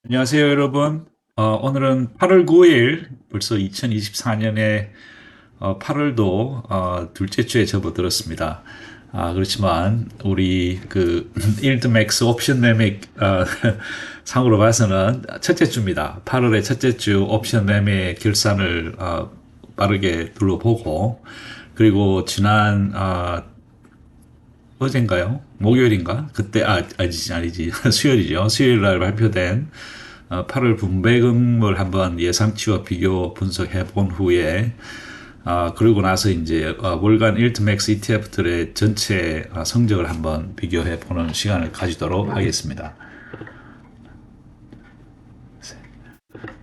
안녕하세요, 여러분. 오늘은 8월 9일, 벌써 2024년에 8월도 둘째 주에 접어들었습니다. 그렇지만 우리 그 일드맥스 옵션 매매 상으로 봐서는 첫째 주입니다. 8월의 첫째 주 옵션 매매 결산을 빠르게 둘러보고, 그리고 지난 어젠가요? 목요일인가? 그때 아니지 수요일이죠. 수요일 날 발표된 8월 분배금을 한번 예상치와 비교 분석해 본 후에 그리고 나서 이제 월간 일트맥스 ETF들의 전체 성적을 한번 비교해 보는 시간을 가지도록 하겠습니다.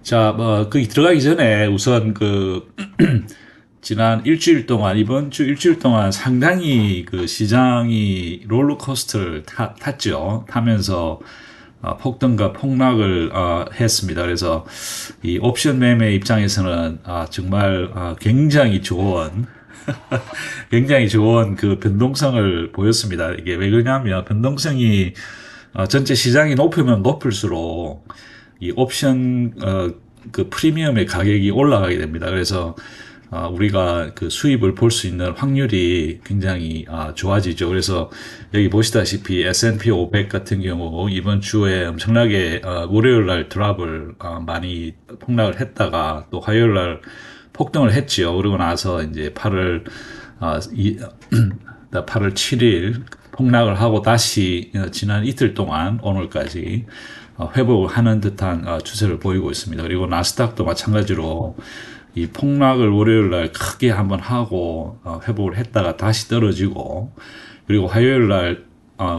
자, 거기 들어가기 전에 우선 지난 일주일 동안, 이번 주 일주일 동안 상당히 그 시장이 롤러코스터를 탔죠. 타면서 폭등과 폭락을 했습니다. 그래서 이 옵션 매매 입장에서는 정말 굉장히 좋은 굉장히 좋은 그 변동성을 보였습니다. 이게 왜 그러냐면 변동성이 전체 시장이 높으면 높을수록 이 옵션 그 프리미엄의 가격이 올라가게 됩니다. 그래서 우리가 그 수입을 볼 수 있는 확률이 굉장히 좋아지죠. 그래서 여기 보시다시피 S&P 500 같은 경우 이번 주에 엄청나게 월요일 날 드랍을 많이 폭락을 했다가 또 화요일 날 폭등을 했지요. 그러고 나서 이제 8월 7일 폭락을 하고 다시 지난 이틀 동안 오늘까지 회복을 하는 듯한 추세를 보이고 있습니다. 그리고 나스닥도 마찬가지로 이 폭락을 월요일 날 크게 한번 하고 회복을 했다가 다시 떨어지고, 그리고 화요일 날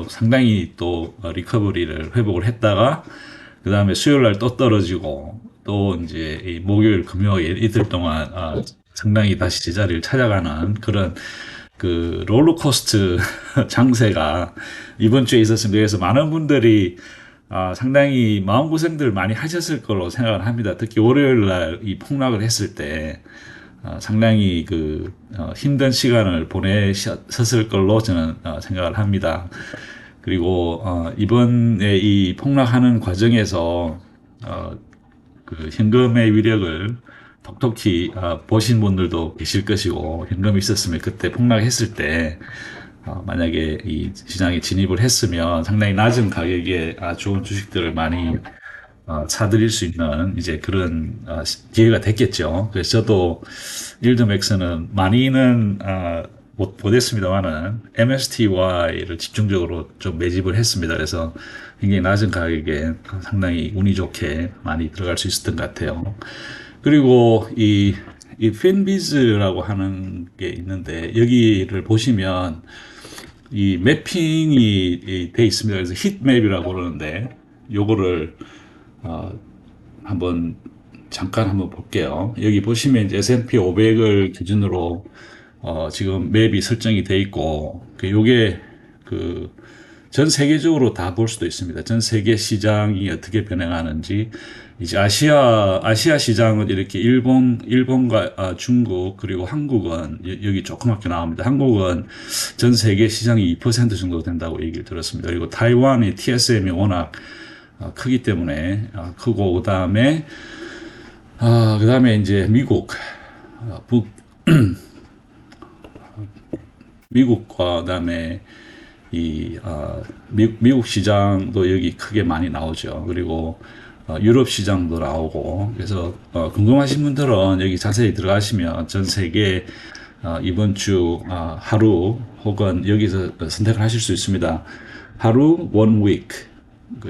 상당히 또 리커버리를 회복을 했다가 그 다음에 수요일 날 또 떨어지고, 또 이제 이 목요일 금요일 이틀 동안 상당히 다시 제자리를 찾아가는 그런 그 롤러코스터 장세가 이번 주에 있었습니다. 그래서 많은 분들이 상당히 마음고생들 많이 하셨을 거로 생각을 합니다. 특히 월요일 날 이 폭락을 했을 때 상당히 힘든 시간을 보내셨을 걸로 저는 생각을 합니다. 그리고 이번에 이 폭락하는 과정에서 그 현금의 위력을 톡톡히 보신 분들도 계실 것이고, 현금이 있었으면 그때 폭락했을 때 만약에 이 시장에 진입을 했으면 상당히 낮은 가격에 좋은 주식들을 많이 사들일 수 있는 이제 그런 기회가 됐겠죠. 그래서 저도 일드맥스는 많이는 못했습니다만은 MSTY를 집중적으로 좀 매집을 했습니다. 그래서 굉장히 낮은 가격에 상당히 운이 좋게 많이 들어갈 수 있었던 것 같아요. 그리고 이 핀비즈라고 하는 게 있는데 여기를 보시면 이 매핑이 돼 있습니다. 그래서 히트맵이라고 그러는데 요거를 한번 잠깐 한번 볼게요. 여기 보시면 이제 S&P 500을 기준으로 지금 맵이 설정이 돼 있고, 요게 전 세계적으로 다 볼 수도 있습니다. 전 세계 시장이 어떻게 변해가는지. 이제 아시아 시장은 이렇게 일본과 중국, 그리고 한국은 여기 조그맣게 나옵니다. 한국은 전 세계 시장이 2% 정도 된다고 얘기를 들었습니다. 그리고 타이완의 TSM이 워낙 크기 때문에 크고, 그 다음에 이제 미국과 그다음에 미국 시장도 여기 크게 많이 나오죠. 그리고 유럽 시장도 나오고. 그래서 궁금하신 분들은 여기 자세히 들어가시면 전 세계 이번 주 하루 혹은 여기서 선택을 하실 수 있습니다. 하루 one week,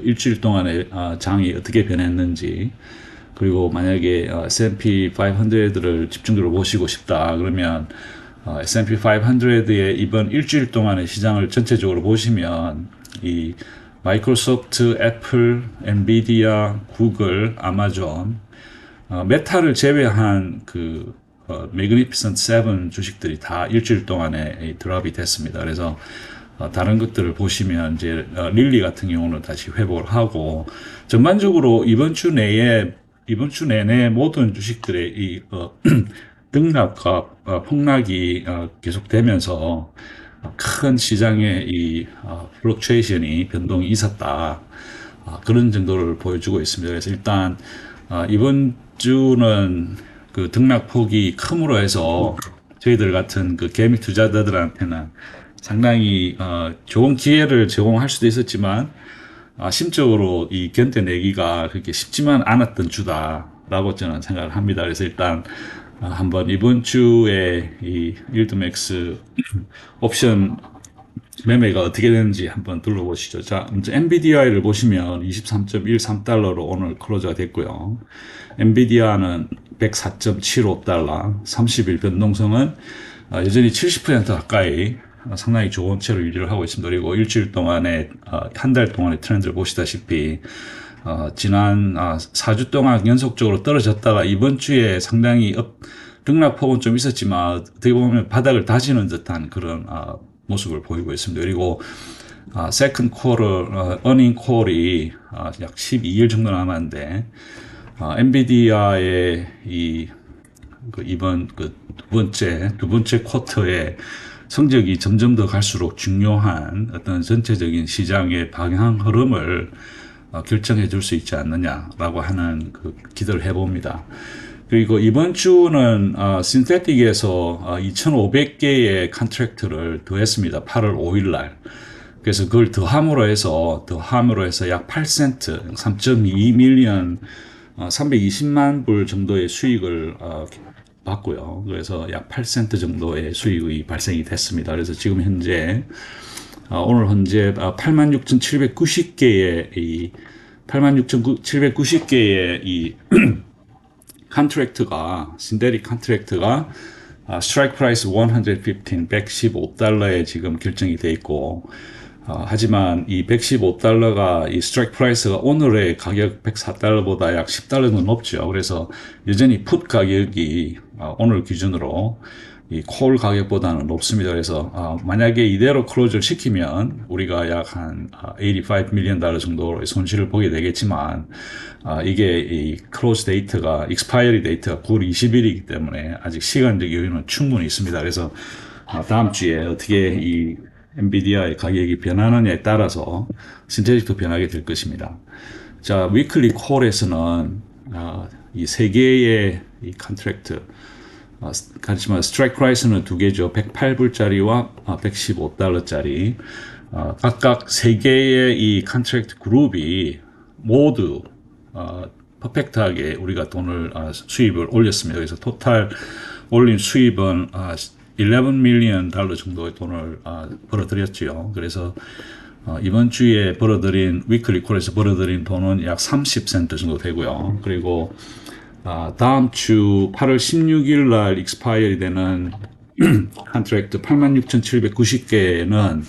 일주일 동안의 장이 어떻게 변했는지. 그리고 만약에 S&P 500를 집중적으로 보시고 싶다 그러면 S&P 500의 이번 일주일 동안의 시장을 전체적으로 보시면 이 마이크로소프트, 애플, 엔비디아, 구글, 아마존, 메타를 제외한 매그니피선트 7 주식들이 다 일주일 동안에 드랍이 됐습니다. 그래서 다른 것들을 보시면 이제 릴리 같은 경우는 다시 회복을 하고, 전반적으로 이번 주 내내 모든 주식들의 등락과 폭락이 계속되면서 큰 시장의 이 플럭추에이션이 변동이 있었다. 그런 정도를 보여주고 있습니다. 그래서 일단 이번 주는 그 등락폭이 큼으로 해서 저희들 같은 그 개미 투자자들한테는 상당히 좋은 기회를 제공할 수도 있었지만 심적으로 이 견뎌내기가 그렇게 쉽지만 않았던 주다라고 저는 생각을 합니다. 그래서 일단 한번 이번 주에 이 일드맥스 옵션 매매가 어떻게 되는지 한번 둘러보시죠. 자, 먼저 엔비디아를 보시면 23.13달러로 오늘 클로즈가 됐고요. 엔비디아는 104.75달러, 30일 변동성은 여전히 70% 가까이 상당히 좋은 채로 유지를 하고 있습니다. 그리고 일주일 동안에 한 달 동안의 트렌드를 보시다시피 지난 4주 동안 연속적으로 떨어졌다가 이번 주에 상당히 등락폭은 좀 있었지만 어떻게 보면 바닥을 다지는 듯한 그런 모습을 보이고 있습니다. 그리고 세컨드 쿼터 어닝 콜이 약 12일 정도 남았는데 엔비디아의 이번 두 번째 쿼터에 성적이 점점 더 갈수록 중요한 어떤 전체적인 시장의 방향 흐름을 결정해 줄 수 있지 않느냐라고 하는 기대를 해봅니다. 그리고 이번 주는 신테틱에서 2,500개의 컨트랙트를 더했습니다. 8월 5일 날. 그래서 그걸 더함으로 해서 약 8센트, 3.2 밀리언, 320만 불 정도의 수익을 받고요. 그래서 약 8센트 정도의 수익이 발생이 됐습니다. 그래서 지금 현재 오늘 현재 86,790개의 86,790개의 이 컨트랙트가 신데릭 컨트랙트가 스트라이크 프라이스 115달러에 지금 결정이 돼 있고 하지만 이 115달러가 이 스트라이크 프라이스가 오늘의 가격 104달러보다 약 10달러 는 높죠. 그래서 여전히 풋 가격이 오늘 기준으로 이 콜 가격보다는 높습니다. 그래서 만약에 이대로 클로즈를 시키면 우리가 약 한 85 밀리언 달러 정도의 손실을 보게 되겠지만 이게 이 클로즈 데이트가 익스파이어리 데이트가 9월 20일이기 때문에 아직 시간적 여유는 충분히 있습니다. 그래서 다음 주에 어떻게 이 엔비디아의 가격이 변하느냐에 따라서 신테틱도 변하게 될 것입니다. 자, 위클리 콜에서는 이 세 개의 이 컨트랙트 하지만 스트라이크 프라이스는 두 개죠. 108불짜리와 115달러짜리 각각 세 개의 이 컨트랙트 그룹이 모두 퍼펙트하게 우리가 돈을 수입을 올렸습니다. 그래서 토탈 올린 수입은 11 밀리언 달러 정도의 돈을 벌어들였지요. 그래서 이번 주에 벌어들인 위클리 콜에서 벌어들인 돈은 약 30센트 정도 되고요. 그리고 다음 주 8월 16일 날 익스파이어리 되는 컨트랙트 86,790개는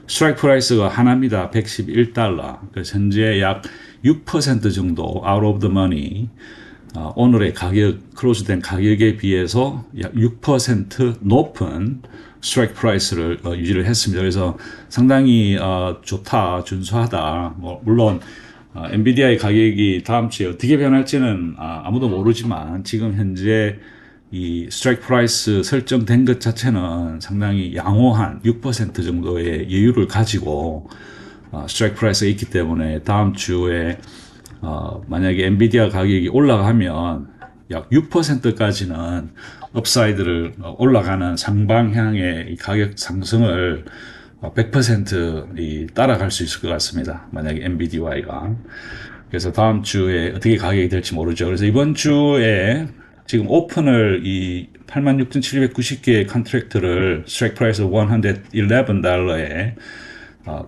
스트라이크 프라이스가 하나입니다. 111달러. 그래서 현재 약 6% 정도 out of the money 오늘의 가격, 클로즈된 가격에 비해서 약 6% 높은 스트라이크 프라이스를 유지를 했습니다. 그래서 상당히 좋다, 준수하다. 물론 엔비디아의 가격이 다음 주에 어떻게 변할지는 아무도 모르지만 지금 현재 이 스트라이크 프라이스 설정된 것 자체는 상당히 양호한 6% 정도의 여유를 가지고 스트라이크 프라이스가 있기 때문에 다음 주에 만약에 엔비디아 가격이 올라가면 약 6%까지는 업사이드를 올라가는 상방향의 이 가격 상승을 100% 따라갈 수 있을 것 같습니다. 만약에 엔비디아가. 그래서 다음 주에 어떻게 가격이 될지 모르죠. 그래서 이번 주에 지금 오픈을 이 86,790개의 컨트랙트를 스트라이크 프라이스 111달러에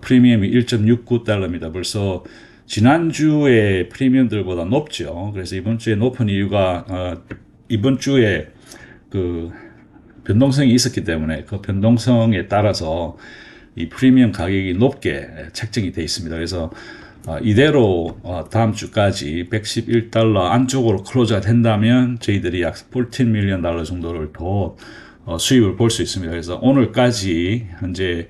프리미엄이 1.69달러입니다. 벌써 지난주에 프리미엄들보다 높죠. 그래서 이번 주에 높은 이유가 이번 주에 그 변동성이 있었기 때문에 그 변동성에 따라서 이 프리미엄 가격이 높게 책정이 되어 있습니다. 그래서 이대로 다음 주까지 111달러 안쪽으로 클로즈가 된다면 저희들이 약 14 밀리언 달러 정도를 더 수입을 볼 수 있습니다. 그래서 오늘까지 현재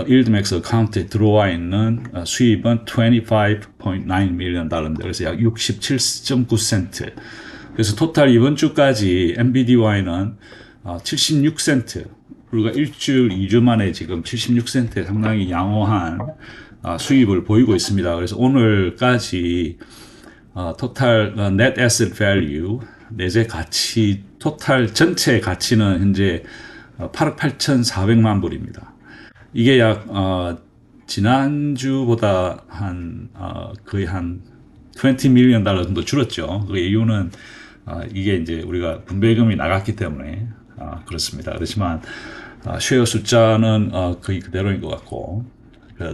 일드맥스 어카운트에 들어와 있는 수입은 25.9 밀리언 달러입니다. 그래서 약 67.9센트. 그래서 토탈 이번 주까지 엔비디아는 76센트. 우리가 일주일 2주 만에 지금 76센트에 상당히 양호한 수입을 보이고 있습니다. 그래서 오늘까지 토탈 net asset value 내재 가치 토탈 전체 가치는 현재 8억 8,400만 불입니다. 이게 약 지난주보다 거의 한 20 밀리언 달러 정도 줄었죠. 그 이유는 이게 이제 우리가 분배금이 나갔기 때문에 그렇습니다. 그렇지만 쉐어 숫자는 거의 그대로인 것 같고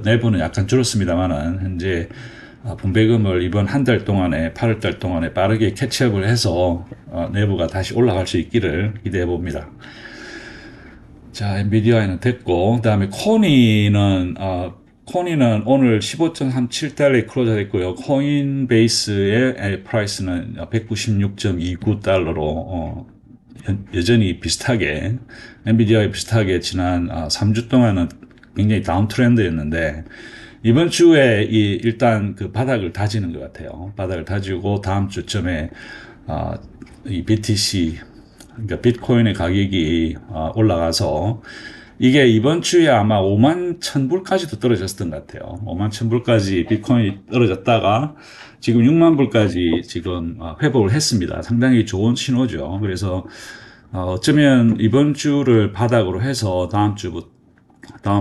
내부는 약간 줄었습니다만은 현재 분배금을 이번 한 달 동안에 8월 달 동안에 빠르게 캐치업을 해서 내부가 다시 올라갈 수 있기를 기대해 봅니다. 자, 엔비디아에는 됐고, 그 다음에 코니는 오늘 15.37달러에 클로저 됐고요. 코인베이스의 프라이스는 196.29달러로, 여전히 비슷하게, 엔비디아에 비슷하게 지난 3주 동안은 굉장히 다운 트렌드였는데, 이번 주에 일단 그 바닥을 다지는 것 같아요. 바닥을 다지고 다음 주쯤에, 이 BTC, 그러니까 비트코인의 가격이 올라가서 이게 이번 주에 아마 5만 1,000불까지도 떨어졌던 것 같아요. 5만 1,000불까지 비트코인이 떨어졌다가 지금 6만 불까지 지금 회복을 했습니다. 상당히 좋은 신호죠. 그래서 어쩌면 이번 주를 바닥으로 해서 다음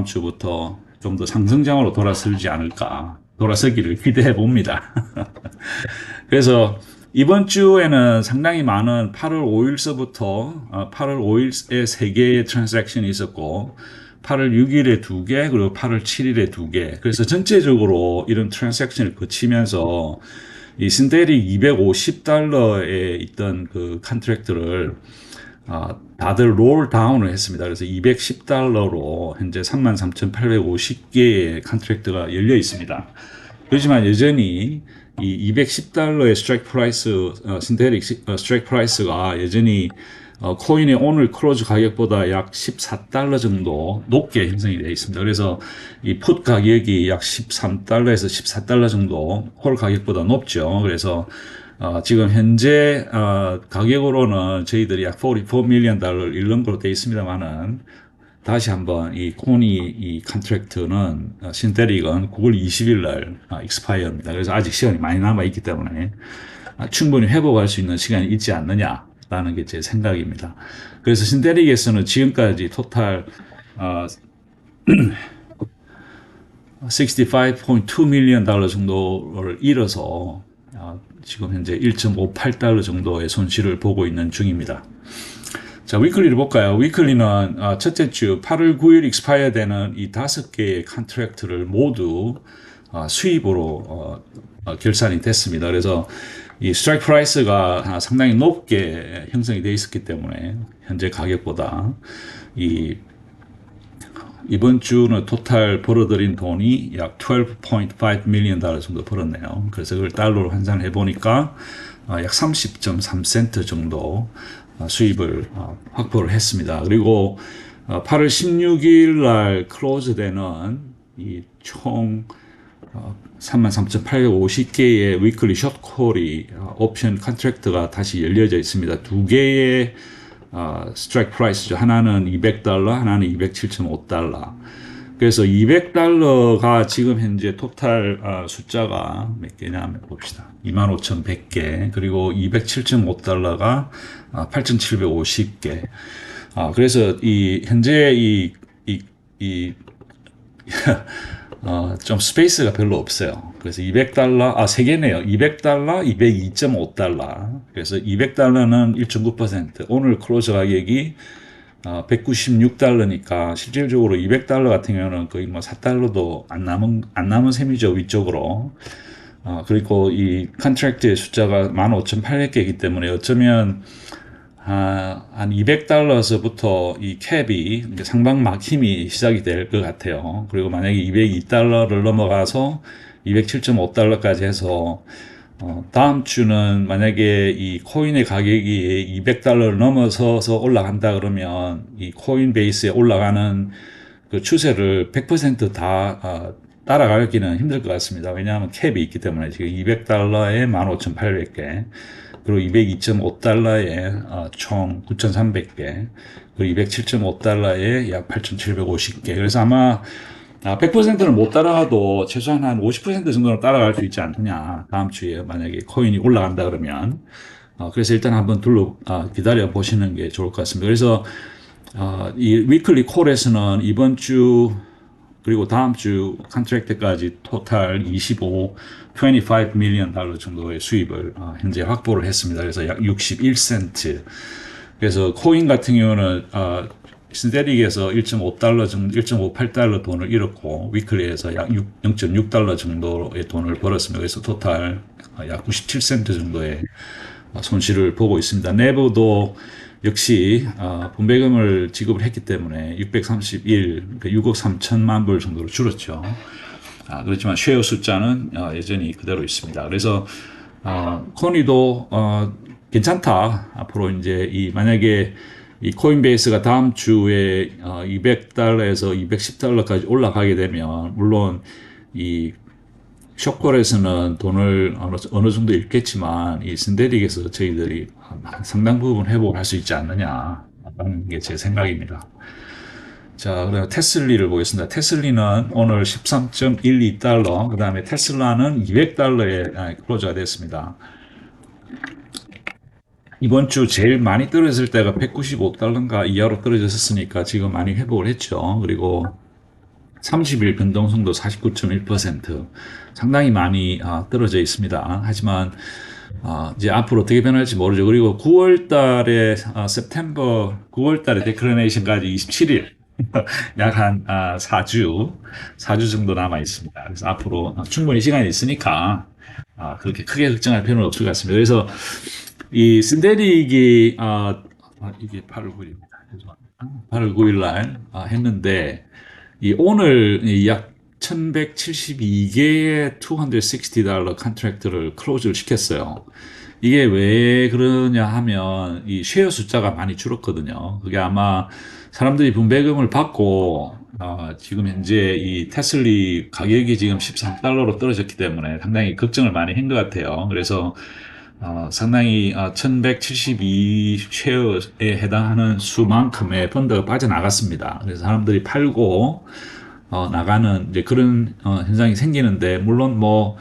주부터 좀 더 상승장으로 돌아서지 않을까, 돌아서기를 기대해 봅니다. 그래서 이번 주에는 상당히 많은 8월 5일서부터 8월 5일에 3개의 트랜잭션이 있었고 8월 6일에 2개 그리고 8월 7일에 2개. 그래서 전체적으로 이런 트랜잭션을 거치면서 이 신테릭 250달러에 있던 그 컨트랙트를 다들 롤 다운을 했습니다. 그래서 210달러로 현재 33,850개의 컨트랙트가 열려 있습니다. 그렇지만 여전히 이 210달러의 스트라이크 프라이스, 신테릭 스트라이크 프라이스가 여전히 코인의 오늘 클로즈 가격보다 약 14달러 정도 높게 형성이 되어 있습니다. 그래서 이 풋 가격이 약 13달러에서 14달러 정도 홀 가격보다 높죠. 그래서 지금 현재 가격으로는 저희들이 약 44 밀리언 달러를 잃는 걸로 되어 있습니다만은 다시 한번 이 코니 이 컨트랙트는 신테릭은 9월 20일 날 익스파이어입니다. 그래서 아직 시간이 많이 남아 있기 때문에 충분히 회복할 수 있는 시간이 있지 않느냐라는 게 제 생각입니다. 그래서 신테릭에서는 지금까지 토탈 65.2 밀리언 달러 정도를 잃어서 지금 현재 1.58달러 정도의 손실을 보고 있는 중입니다. 자, 위클리를 볼까요? 위클리는 첫째 주 8월 9일 익스파이어 되는 이 5개의 컨트랙트를 모두 수입으로 결산이 됐습니다. 그래서 이 스트라이크 프라이스가 상당히 높게 형성이 되어 있었기 때문에 현재 가격보다 이번 주는 토탈 벌어들인 돈이 약 12.5 밀리언 달러 정도 벌었네요. 그래서 그걸 달러로 환산을 해보니까 약 30.3센트 정도 수입을 확보를 했습니다. 그리고 8월 16일 날 클로즈 되는 이 총 33,850개의 위클리 숏콜이 옵션 컨트랙트가 다시 열려져 있습니다. 두 개의 스트라이크 프라이스죠. 하나는 200달러, 하나는 207.5달러. 그래서 200달러가 지금 현재 토탈 숫자가 몇 개냐 한번 봅시다. 25,100개. 그리고 207.5달러가 8,750개. 그래서 현재 좀 스페이스가 별로 없어요. 그래서 200달러, 세 개네요. 200달러, 202.5달러. 그래서 200달러는 1.9%. 오늘 클로즈 가격이 196달러니까 실질적으로 200달러 같은 경우는 거의 뭐 4달러도 안 남은 셈이죠, 위쪽으로. 그리고 이 컨트랙트의 숫자가 15,800개이기 때문에 어쩌면 한 200달러서부터 이 캡이 상방 막힘이 시작이 될 것 같아요. 그리고 만약에 202달러를 넘어가서 207.5달러까지 해서 다음 주는 만약에 이 코인의 가격이 200달러를 넘어서서 올라간다 그러면 이 코인 베이스에 올라가는 그 추세를 100% 따라가기는 힘들 것 같습니다. 왜냐하면 캡이 있기 때문에 지금 200달러에 15,800개 그리고 202.5달러에 총 9,300개 그리고 207.5달러에 약 8,750개. 그래서 아마 100%는 못 따라가도 최소한 한 50% 정도는 따라갈 수 있지 않느냐. 다음 주에 만약에 코인이 올라간다 그러면. 그래서 일단 한번 기다려 보시는 게 좋을 것 같습니다. 그래서, 이 위클리 콜에서는 이번 주 그리고 다음 주 컨트랙트까지 토탈 25 million 달러 정도의 수입을 현재 확보를 했습니다. 그래서 약 61센트. 그래서 코인 같은 경우는 신데릭에서 1.5달러 정도, 1.58달러 돈을 잃었고 위클리에서 약 0.6달러 정도의 돈을 벌었습니다. 그래서 토탈 약 97센트 정도의 손실을 보고 있습니다. 내부도 역시 분배금을 지급을 했기 때문에 631, 그러니까 6억 3천만 불 정도로 줄었죠. 그렇지만 쉐어 숫자는 여전히 그대로 있습니다. 그래서 코니도 괜찮다. 앞으로 이제 만약에 이 코인베이스가 다음 주에 200달러에서 210달러까지 올라가게 되면 물론 이 쇼콜에서는 돈을 어느 정도 잃겠지만 이 신데릭에서 저희들이 상당 부분 회복할 수 있지 않느냐라는 게 제 생각입니다. 자, 그다음에 테슬리를 보겠습니다. 테슬리는 오늘 13.12달러, 그 다음에 테슬라는 200달러에 클로즈가 됐습니다. 이번 주 제일 많이 떨어졌을 때가 195달러인가 이하로 떨어졌으니까 지금 많이 회복을 했죠. 그리고 30일 변동성도 49.1%, 상당히 많이 떨어져 있습니다. 하지만 이제 앞으로 어떻게 변할지 모르죠. 그리고 9월 달에 September 9월 달에 데클레네이션까지 27일 약 한 4주 정도 남아 있습니다. 그래서 앞으로 충분히 시간이 있으니까 그렇게 크게 걱정할 필요는 없을 것 같습니다. 그래서 이 신데릭이 이게 8월 9일입니다. 8월 9일 날 했는데 이 오늘 약 1172개의 260달러 컨트랙트를 클로즈를 시켰어요. 이게 왜 그러냐 하면 이 쉐어 숫자가 많이 줄었거든요. 그게 아마 사람들이 분배금을 받고 지금 현재 이 테슬리 가격이 지금 13달러로 떨어졌기 때문에 상당히 걱정을 많이 한 것 같아요. 그래서 상당히 1172 쉐어에 해당하는 수만큼의 펀드가 빠져나갔습니다. 그래서 사람들이 팔고 나가는 이제 그런 현상이 생기는데 물론 뭐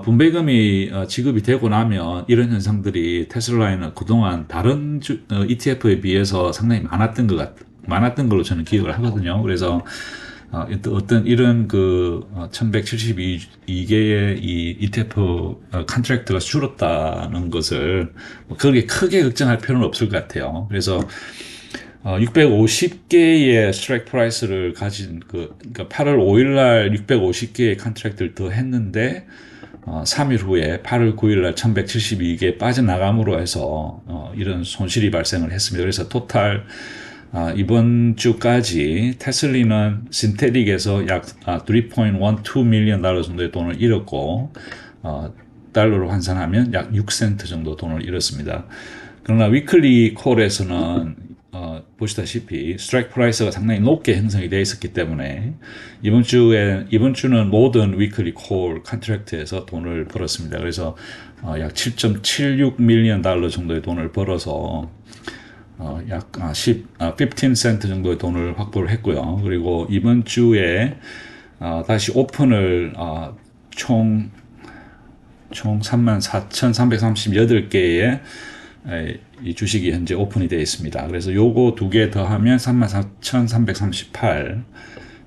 분배금이 지급이 되고 나면 이런 현상들이 테슬라에는 그동안 다른 ETF에 비해서 상당히 많았던 걸로 저는 기억을 하거든요. 그래서 어떤 이런 1172개의 이 ETF 컨트랙트가 줄었다는 것을 그렇게 크게 걱정할 필요는 없을 것 같아요. 그래서 650개의 스트라이크 프라이스를 가진 그러니까 8월 5일 날 650개의 컨트랙트를 더 했는데 3일 후에 8월 9일 날 1172개 빠져나감으로 해서 이런 손실이 발생을 했습니다. 그래서 토탈 이번 주까지 테슬리는 신테릭에서 약 3.12 밀리언 달러 정도의 돈을 잃었고 달러로 환산하면 약 6센트 정도 돈을 잃었습니다. 그러나 위클리 콜에서는 보시다시피 스트라이크 프라이스가 상당히 높게 형성이 되어 있었기 때문에 이번 주는 모든 위클리 콜 컨트랙트에서 돈을 벌었습니다. 그래서 약 7.76 밀리언 달러 정도의 돈을 벌어서 약 15센트 정도의 돈을 확보를 했고요. 그리고 이번 주에 다시 오픈을 총 34,338개의 이 주식이 현재 오픈이 되어 있습니다. 그래서 요거 두 개 더하면 34,338,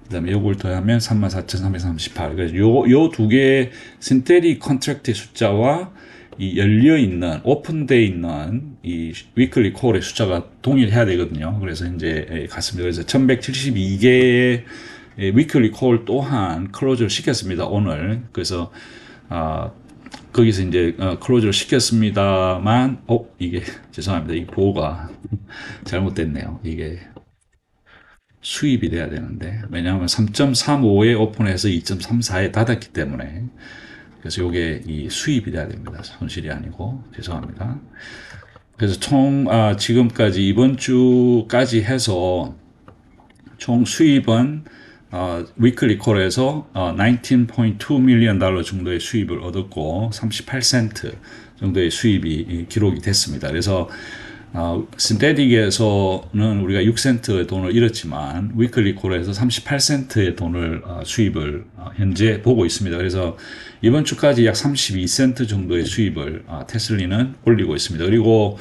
그 다음에 요걸 더하면 34,338. 그래서 요 두 개의 신테릭 컨트랙트 숫자와 이 열려있는, 오픈되어 있는 이 위클리 콜의 숫자가 동일해야 되거든요. 그래서 현재 갔습니다. 그래서 1172개의 위클리 콜 또한 클로즈를 시켰습니다. 오늘. 그래서, 거기서 이제 클로즈를 시켰습니다만, 이게 죄송합니다. 이 보호가 잘못됐네요. 이게 수입이 돼야 되는데 왜냐하면 3.35에 오픈해서 2.34에 닫았기 때문에 그래서 이게 이 수입이 돼야 됩니다. 손실이 아니고 죄송합니다. 그래서 총 지금까지 이번 주까지 해서 총 수입은 위클리 콜에서 19.2 밀리언 달러 정도의 수입을 얻었고 38센트 정도의 수입이 기록이 됐습니다. 그래서 신테틱에서는 우리가 6센트의 돈을 잃었지만 위클리 콜에서 38센트의 돈을 수입을 현재 보고 있습니다. 그래서 이번 주까지 약 32센트 정도의 수입을 테슬리는 올리고 있습니다. 그리고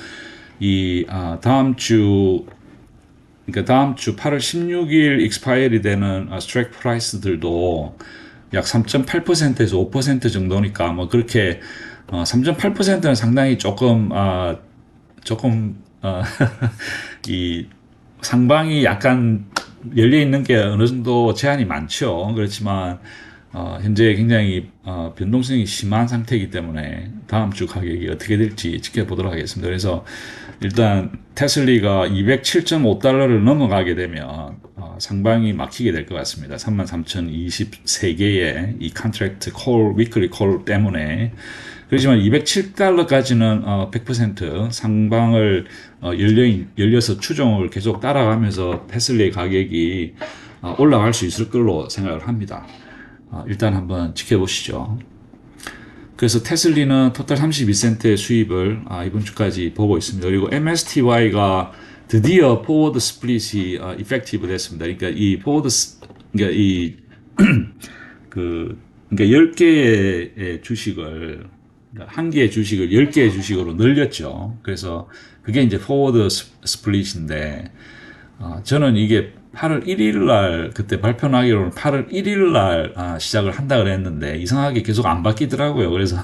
이 다음 주 8월 16일 익스파이어리 되는 스트라이크 프라이스들도 약 3.8%에서 5% 정도니까 뭐 그렇게 3.8%는 상당히 조금 이 상방이 약간 열려 있는 게 어느 정도 제한이 많죠. 그렇지만 현재 굉장히 변동성이 심한 상태이기 때문에 다음 주 가격이 어떻게 될지 지켜보도록 하겠습니다. 그래서 일단 테슬리가 207.5달러를 넘어가게 되면 상방이 막히게 될 것 같습니다. 33,023개의 이 컨트랙트 콜, 위클리 콜 때문에. 그렇지만 207달러까지는 100% 상방을 열려서 추종을 계속 따라가면서 테슬라의 가격이 올라갈 수 있을 걸로 생각을 합니다. 일단 한번 지켜보시죠. 그래서 테슬리는 토탈 32센트의 수입을 이번 주까지 보고 있습니다. 그리고 MSTY가 드디어 포워드 스플릿이 이펙티브 됐습니다. 그러니까 이 그러니까 그러니까 10개의 주식을 한 개의 주식을 10개의 주식으로 늘렸죠. 그래서 그게 이제 포워드 스플릿인데 저는 이게 8월 1일 날 그때 발표 나기로는 8월 1일 날 시작을 한다 그랬는데 이상하게 계속 안 바뀌더라고요. 그래서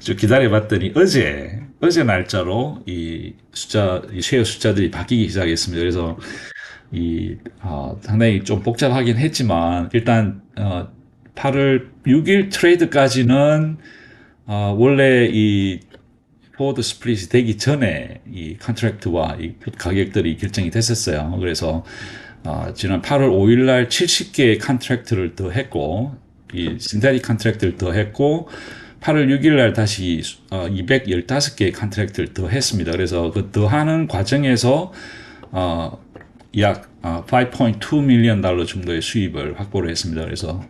좀 기다려 봤더니 어제 날짜로 이 쉐어 숫자들이 바뀌기 시작했습니다. 그래서 상당히 좀 복잡하긴 했지만 일단 8월 6일 트레이드까지는 원래 이 포워드 스플릿이 되기 전에 이 컨트랙트와 이 가격들이 결정이 됐었어요. 그래서 지난 8월 5일 날 70개의 컨트랙트를 더 했고 이 신테틱 컨트랙트를 더 했고 8월 6일 날 다시 215개의 컨트랙트를 더 했습니다. 그래서 그 더하는 과정에서 약 5.2 밀리언 달러 정도의 수입을 확보를 했습니다. 그래서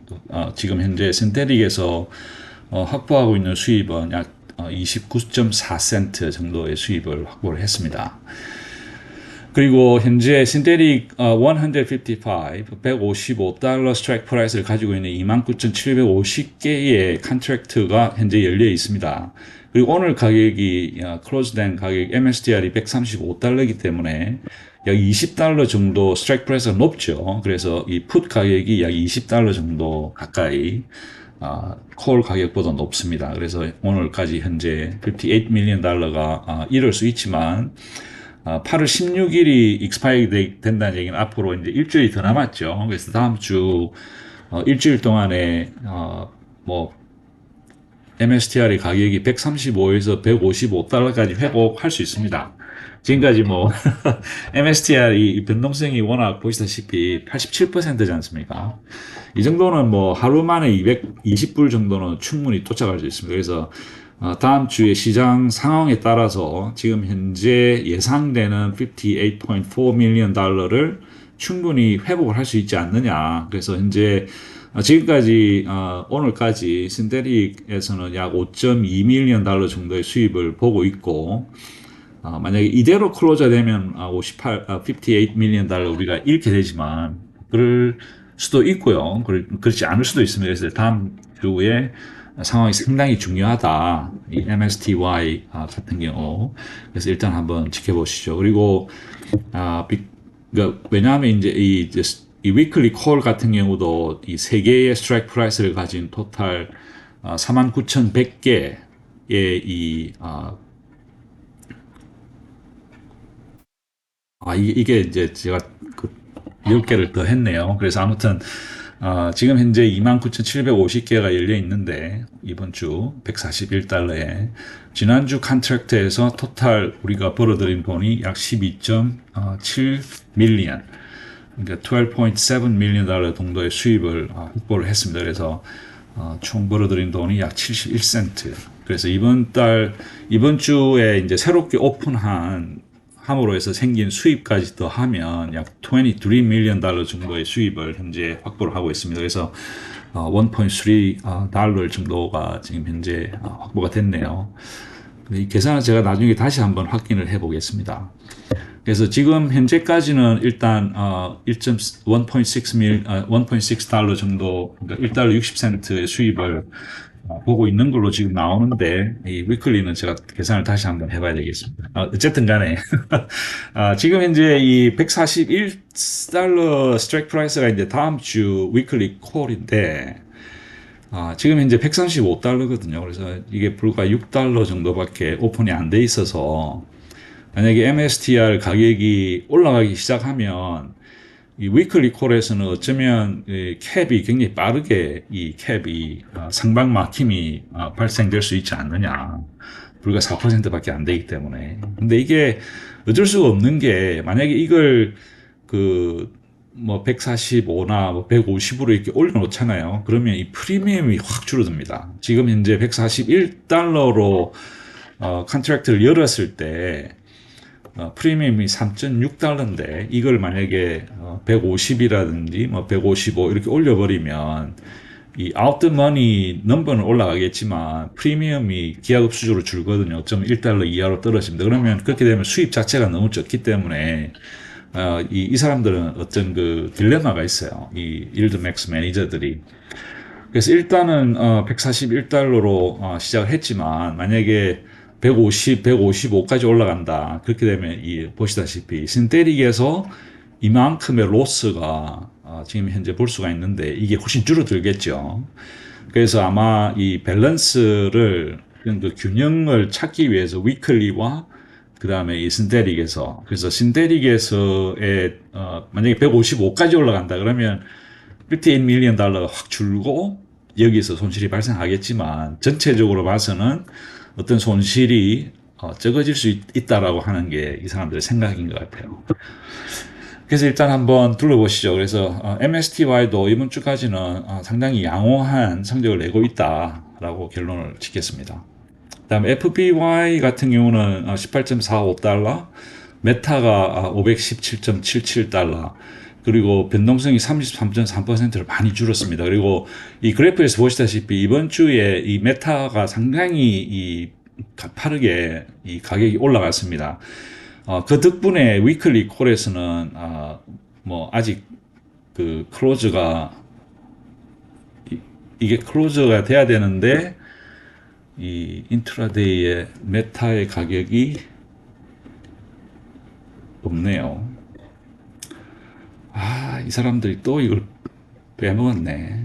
지금 현재 신테틱에서 확보하고 있는 수입은 약 29.4센트 정도의 수입을 확보를 했습니다. 그리고 현재 신테틱 155달러 스트라이크 프라이스를 가지고 있는 29,750개의 컨트랙트가 현재 열려 있습니다. 그리고 오늘 가격이 클로즈된 가격 MSTR이 135달러이기 때문에 약 20달러 정도 스트라이크 프라이스가 높죠. 그래서 이 풋 가격이 약 20달러 정도 가까이 콜 가격보다 높습니다. 그래서 오늘까지 현재 58 밀리언 달러가 이룰 수 있지만 8월 16일이 익스파이어 된다는 얘기는 앞으로 이제 일주일이 더 남았죠. 그래서 다음 주 일주일 동안에 뭐 MSTR의 가격이 135에서 155달러까지 회복할 수 있습니다. 지금까지 뭐 MSTR이 변동성이 워낙 보시다시피 87%지 않습니까? 이 정도는 뭐 하루 만에 220불 정도는 충분히 도착할 수 있습니다. 그래서 다음 주에 시장 상황에 따라서 지금 현재 예상되는 58.4 밀리언 달러를 충분히 회복을 할 수 있지 않느냐. 그래서 현재 지금까지 오늘까지 신테틱에서는 약 5.2 밀리언 달러 정도의 수입을 보고 있고 만약에 이대로 클로저 되면 58 밀리언 달러 우리가 잃게 되지만 그럴 수도 있고요. 그렇지 않을 수도 있습니다. 그래서 다음 주에 상황이 상당히 중요하다. 이 MSTY 같은 경우. 그래서 일단 한번 지켜보시죠. 그리고 그러니까 왜냐하면 이제 이 위클리 콜 같은 경우도 이 세 개의 스트라이크 프라이스를 가진 토탈 49,100개의 이게 이제 제가 10개를 더 했네요. 그래서 아무튼 지금 현재 29,750개가 열려 있는데 이번 주 141달러에 지난주 컨트랙트에서 토탈 우리가 벌어들인 돈이 약 12.7 밀리언 그러니까 12.7 밀리언 달러 정도의 수입을 확보를 했습니다. 그래서 총 벌어들인 돈이 약 71센트. 그래서 이번 주에 이제 새롭게 함으로 해서 생긴 수입까지 더하면 약 23 밀리언 달러 정도의 수입을 현재 확보를 하고 있습니다. 그래서 1.3 달러 정도가 지금 현재 확보가 됐네요. 이 계산은 제가 나중에 다시 한번 확인을 해 보겠습니다. 그래서 지금 현재까지는 일단 1.6 달러 정도, 그러니까 1달러 60센트의 수입을 보고 있는 걸로 지금 나오는데, 이 위클리는 제가 계산을 다시 한번 해봐야 되겠습니다. 어쨌든 간에 지금 현재 이 141달러 스트라이크 프라이스가 이제 다음 주 위클리 콜인데, 지금 현재 135달러거든요. 그래서 이게 불과 6달러 정도밖에 오픈이 안 돼 있어서, 만약에 MSTR 가격이 올라가기 시작하면 이 위클리 콜에서는 어쩌면 이 캡이 굉장히 빠르게 이 캡이 상방 막힘이 발생될 수 있지 않느냐. 불과 4%밖에 안 되기 때문에. 근데 이게 어쩔 수가 없는 게 만약에 이걸 그 뭐 145나 뭐 150으로 이렇게 올려놓잖아요. 그러면 이 프리미엄이 확 줄어듭니다. 지금 현재 141달러로 컨트랙트를 열었을 때 프리미엄이 3.6달러인데 이걸 만약에 150이라든지 뭐 155 이렇게 올려버리면 이 out the money 넘버는 올라가겠지만 프리미엄이 기하급수적으로 줄거든요. 0.1달러 이하로 떨어집니다. 그러면 그렇게 되면 수입 자체가 너무 적기 때문에 이 사람들은 어떤 그 딜레마가 있어요. 이 일드맥스 매니저들이. 그래서 일단은 141달러로 시작을 했지만 만약에 150, 155까지 올라간다. 그렇게 되면 이 보시다시피 신테릭에서 이만큼의 로스가 지금 현재 볼 수가 있는데 이게 훨씬 줄어들겠죠. 그래서 아마 이 밸런스를 그 균형을 찾기 위해서 위클리와 그 다음에 이 신테릭에서 그래서 신테릭에서의 만약에 155까지 올라간다 그러면 58 밀리언 달러가 확 줄고 여기서 손실이 발생하겠지만 전체적으로 봐서는 어떤 손실이 적어질 수 있다라고 하는 게 이 사람들의 생각인 것 같아요. 그래서 일단 한번 둘러보시죠. 그래서 MSTY도 이번 주까지는 상당히 양호한 성적을 내고 있다라고 결론을 짓겠습니다. 그다음에 FBY 같은 경우는 18.45달러, 메타가 517.77달러, 그리고 변동성이 33.3%를 많이 줄었습니다. 그리고 이 그래프에서 보시다시피 이번 주에 이 메타가 상당히 가파르게 이 가격이 올라갔습니다. 그 덕분에 위클리 콜에서는 뭐 아직 그 클로즈가 이게 클로즈가 돼야 되는데 이 인트라데이의 메타의 가격이 없네요. 이 사람들이 또 이걸 빼먹었네.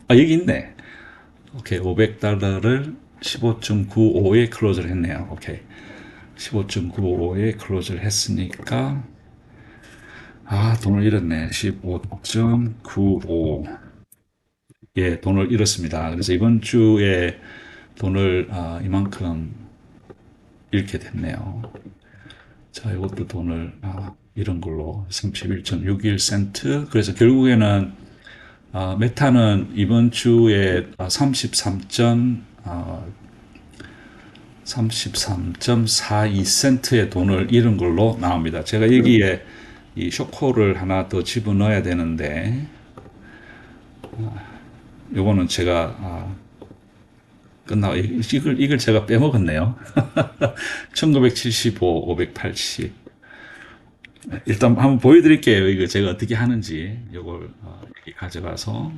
여기 있네. 오케이, 500달러를 15.95에 클로즈를 했네요. 오케이. 15.95에 클로즈를 했으니까, 돈을 잃었네. 15.95. 예, 돈을 잃었습니다. 그래서 이번 주에 돈을 이만큼 잃게 됐네요. 자, 이것도 돈을 이런 걸로 31.61센트. 그래서 결국에는 메타는 이번 주에 33.42센트의 돈을 잃은 걸로 나옵니다. 제가 여기에 이 쇼코를 하나 더 집어넣어야 되는데 요거는 제가 끝나고 이걸 제가 빼먹었네요. 1975, 580. 일단 한번 보여드릴게요. 이거 제가 어떻게 하는지. 이걸 이렇게 가져가서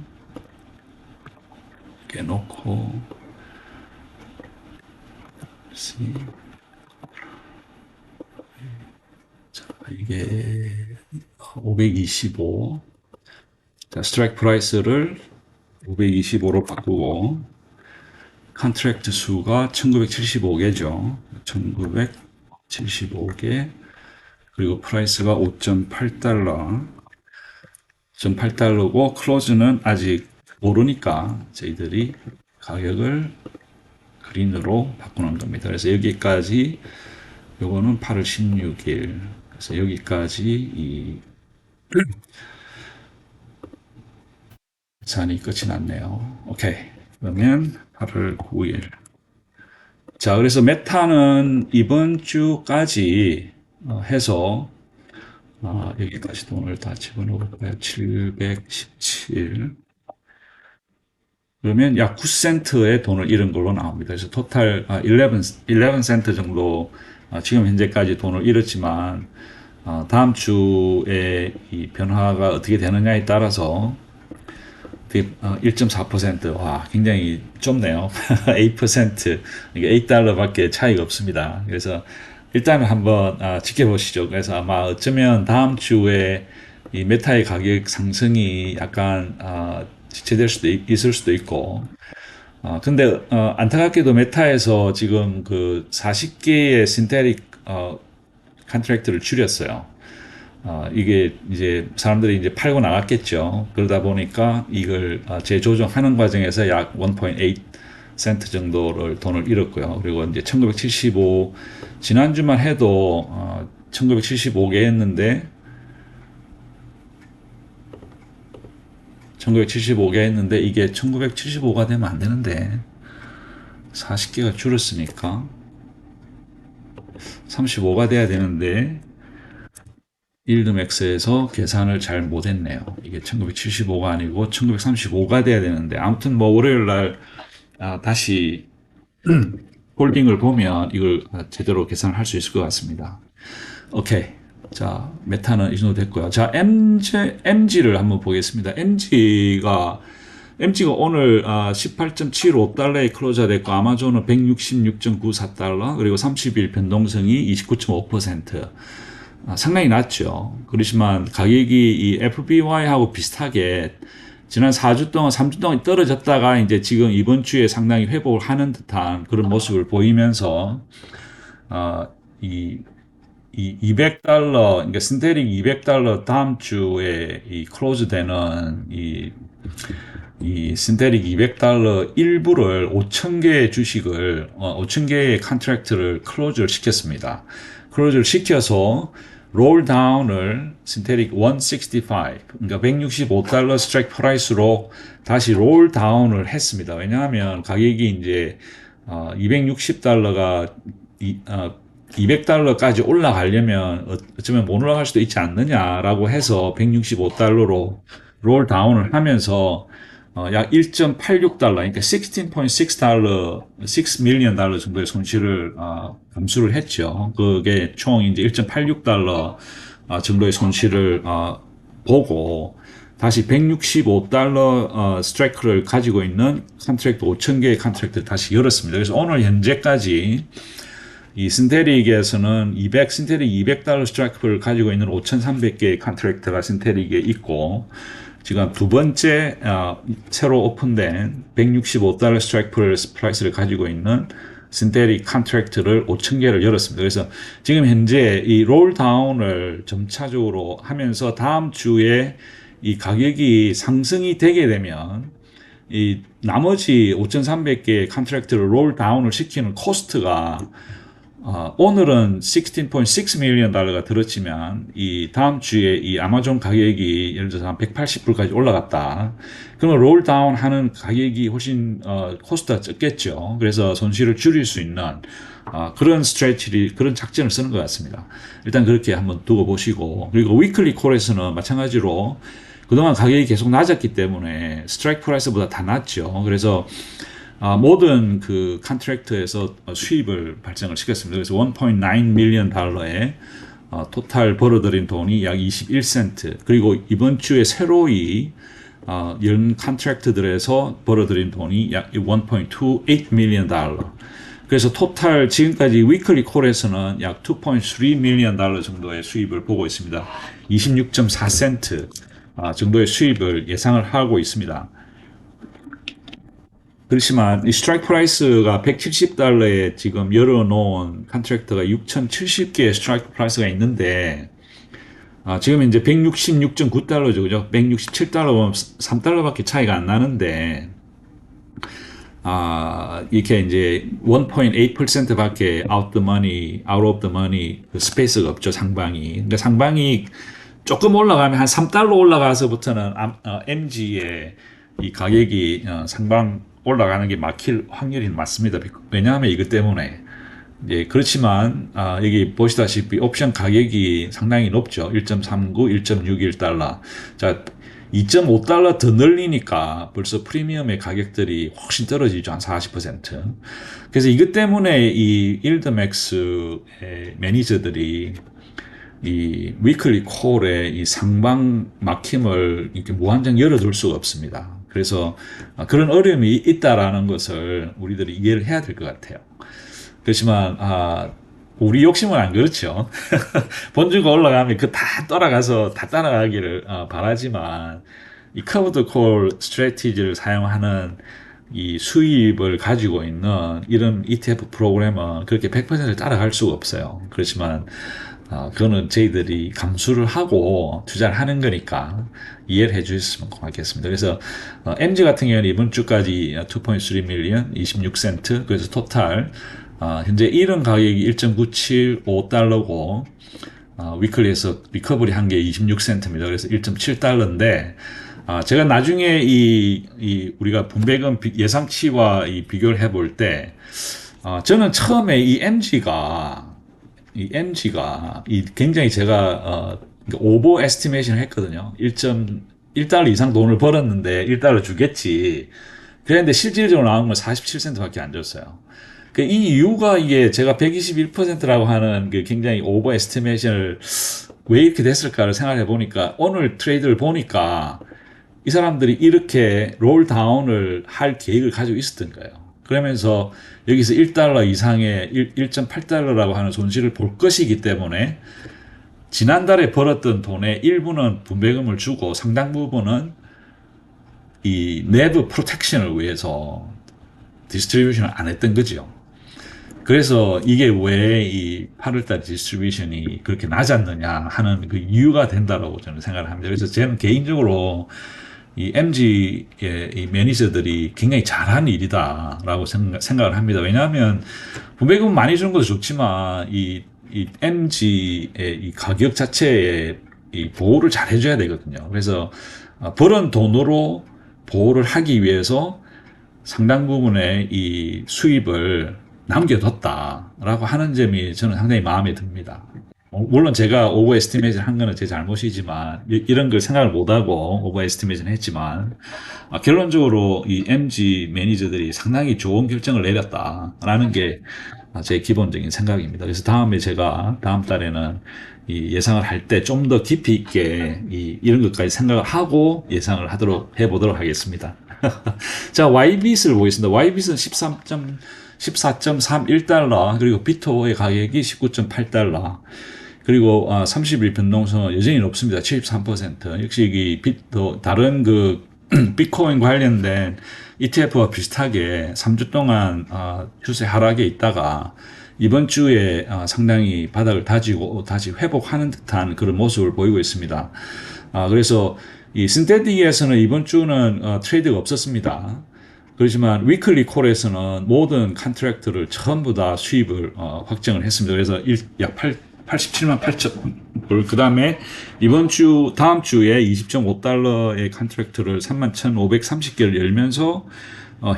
이렇게 놓고 자, 이게 525. 자, 스트라이크 프라이스를 525로 바꾸고 컨트랙트 수가 1975개죠. 1975개. 그리고 프라이스가 5.8달러. 5.8달러고 클로즈는 아직 모르니까 저희들이 가격을 그린으로 바꾸는 겁니다. 그래서 여기까지 요거는 8월 16일. 그래서 여기까지 이 잔이 끝이 났네요. 오케이. 그러면 8월 9일. 자, 그래서 메타는 이번 주까지 해서 여기까지 돈을 다 집어넣을까요? 717. 그러면 약 9센트의 돈을 잃은 걸로 나옵니다. 그래서 토탈 11센트 정도 지금 현재까지 돈을 잃었지만 다음 주에 이 변화가 어떻게 되느냐에 따라서 1.4%, 와, 굉장히 좁네요. 8%, 이게 $8밖에 차이가 없습니다. 그래서 일단은 한번 지켜보시죠. 그래서 아마 어쩌면 다음 주에 이 메타의 가격 상승이 약간 지체될 수도 있을 수도 있고, 근데 안타깝게도 메타에서 지금 그 40개의 신테릭 컨트랙트를 줄였어요. 이게 이제 사람들이 이제 팔고 나갔겠죠. 그러다 보니까 이걸 재조정하는 과정에서 약 1.8센트 정도를 돈을 잃었고요. 그리고 이제 1975 지난주만 해도 1975개 했는데 1975개 했는데 이게 1975가 되면 안 되는데 40개가 줄었으니까 35가 돼야 되는데 일드맥스에서 계산을 잘 못했네요. 이게 1975가 아니고 1935가 돼야 되는데 아무튼 뭐 월요일 날 다시 홀딩을 보면 이걸 제대로 계산을 할 수 있을 것 같습니다. 오케이. 자, 메타는 이 정도 됐고요. 자, MG를 한번 보겠습니다. MG가 오늘 18.75달러에 클로저 됐고 아마존은 166.94달러 그리고 30일 변동성이 29.5%. 상당히 낮죠. 그렇지만 가격이 이 FBY하고 비슷하게 지난 4주 동안, 3주 동안 떨어졌다가 이제 지금 이번 주에 상당히 회복을 하는 듯한 그런 모습을 보이면서 이 200달러, 그러니까 신테릭 200달러 다음 주에 이 클로즈 되는 이 신테릭 200달러 일부를 5,000개의 주식을, 5,000개의 컨트랙트를 클로즈를 시켰습니다. 클로즈를 시켜서 롤다운을 신테릭 165, 그러니까 165달러 스트라이크 프라이스로 다시 롤다운을 했습니다. 왜냐하면 가격이 이제 260달러가 200달러까지 올라가려면 어쩌면 못 올라갈 수도 있지 않느냐라고 해서 165달러로 롤다운을 하면서 약 1.86달러, 그러니까 16.6달러, 6 밀리언 달러 정도의 손실을 감수를 했죠. 그게 총 이제 1.86달러 정도의 손실을 보고 다시 165달러 스트라이크를 가지고 있는 컨트랙트 5,000개의 컨트랙트를 다시 열었습니다. 그래서 오늘 현재까지 이 신테릭에서는 신테릭 200달러 스트라이크를 가지고 있는 5,300개의 컨트랙트가 신테릭에 있고 지금 두 번째 새로 오픈된 165달러 스트라이크 프라이스를 가지고 있는 신테릭 컨트랙트를 5,000개를 열었습니다. 그래서 지금 현재 이 롤다운을 점차적으로 하면서 다음 주에 이 가격이 상승이 되게 되면 이 나머지 5,300개의 컨트랙트를 롤다운을 시키는 코스트가 오늘은 16.6 밀리언 달러가 들었지만 이 다음 주에 이 아마존 가격이 예를 들어서 한 180불까지 올라갔다. 그러면 롤다운 하는 가격이 훨씬 코스트가 적겠죠. 그래서 손실을 줄일 수 있는 그런 그런 작전을 쓰는 것 같습니다. 일단 그렇게 한번 두고 보시고 그리고 위클리 콜에서는 마찬가지로 그동안 가격이 계속 낮았기 때문에 스트라이크 프라이스보다 다 낮죠. 그래서 모든 그 컨트랙트에서 수입을 발생을 시켰습니다. 그래서 1.9 밀리언 달러에 토탈 벌어들인 돈이 약 21센트. 그리고 이번 주에 새로이 연 컨트랙트들에서 벌어들인 돈이 약 1.28 밀리언 달러. 그래서 토탈 지금까지 위클리 콜에서는 약 2.3 밀리언 달러 정도의 수입을 보고 있습니다. 26.4센트 정도의 수입을 예상을 하고 있습니다. 그렇지만 이 스트라이크 프라이스가 170달러에 지금 열어놓은 컨트랙트가 6,070개의 스트라이크 프라이스가 있는데 지금 이제 166.9달러죠. 그죠? 167달러 보면 3달러밖에 차이가 안 나는데 이렇게 이제 1.8%밖에 out of the money 그 스페이스가 없죠. 상방이. 근데 상방이 조금 올라가면 한 3달러 올라가서부터는 MG의 이 가격이 상방 올라가는 게 막힐 확률이 많습니다. 왜냐하면 이것 때문에 예, 그렇지만 여기 보시다시피 옵션 가격이 상당히 높죠. 1.39, 1.61달러. 자, $2.5 더 늘리니까 벌써 프리미엄의 가격들이 훨씬 떨어지죠. 한 40%. 그래서 이것 때문에 이 일드맥스의 매니저들이 이 위클리 콜의 이 상방 막힘을 이렇게 무한정 열어둘 수가 없습니다. 그래서 그런 어려움이 있다라는 것을 우리들이 이해를 해야 될 것 같아요. 그렇지만 우리 욕심은 안 그렇죠. 본주가 올라가면 그 다 따라가서 다 따라가기를 바라지만 이 커브드 콜 스트래티지를 사용하는 이 수입을 가지고 있는 이런 ETF 프로그램은 그렇게 100% 따라갈 수가 없어요. 그렇지만 그거는 저희들이 감수를 하고 투자를 하는 거니까 이해를 해 주셨으면 고맙겠습니다. 그래서 MG 같은 경우는 이번 주까지 2.3 밀리언 26센트 그래서 토탈 현재 이런 가격이 1.975달러고 위클리에서 리커버리 한 게 26센트입니다. 그래서 1.7달러인데 제가 나중에 우리가 분배금 예상치와 비교를 해볼 때 저는 처음에 이 MG가 굉장히 제가 오버 에스티메이션을 했거든요. 1.1달러 이상 돈을 벌었는데 1달러 주겠지. 그랬는데 실질적으로 나온 건 47센트밖에 안 줬어요. 이 이유가 이게 제가 121%라고 하는 굉장히 오버 에스티메이션을 왜 이렇게 됐을까를 생각해 보니까 오늘 트레이드를 보니까 이 사람들이 이렇게 롤다운을 할 계획을 가지고 있었던 거예요. 그러면서 여기서 1달러 이상의 1.8달러라고 하는 손실을 볼 것이기 때문에 지난달에 벌었던 돈의 일부는 분배금을 주고 상당 부분은 이 내부 프로텍션을 위해서 디스트리뷰션을 안 했던 거죠. 그래서 이게 왜 이 8월달 디스트리뷰션이 그렇게 낮았느냐 하는 그 이유가 된다라고 저는 생각을 합니다. 그래서 저는 개인적으로 이 MG의 이 매니저들이 굉장히 잘하는 일이다라고 생각을 합니다. 왜냐하면 분배금 많이 주는 것도 좋지만 이 MG의 이 가격 자체에 이 보호를 잘 해줘야 되거든요. 그래서 벌은 돈으로 보호를 하기 위해서 상당 부분의 이 수입을 남겨뒀다라고 하는 점이 저는 상당히 마음에 듭니다. 물론 제가 오버 에스티메이션 한 거는 제 잘못이지만 이런 걸 생각을 못하고 오버 에스티메이션 했지만 결론적으로 이 MG 매니저들이 상당히 좋은 결정을 내렸다라는 게 제 기본적인 생각입니다. 그래서 제가 다음 달에는 이 예상을 할 때 좀 더 깊이 있게 이런 것까지 생각을 하고 예상을 해보도록 하겠습니다. 자, YBIT을 보겠습니다. YBIT은 14.31달러, 그리고 비토의 가격이 19.8달러, 그리고 30일 변동성은 여전히 높습니다. 73%. 역시 이 다른 비트코인 관련된 ETF와 비슷하게 3주 동안 추세 하락에 있다가 이번 주에 상당히 바닥을 다지고 다시 회복하는 듯한 그런 모습을 보이고 있습니다. 그래서 이 신테틱에서는 이번 주는 트레이드가 없었습니다. 그렇지만 위클리 콜에서는 모든 컨트랙트를 전부 다 수입을 확정을 했습니다. 그래서 약 87만 8천 불. 그 다음에 다음 주에 20.5달러의 컨트랙트를 31,530개를 열면서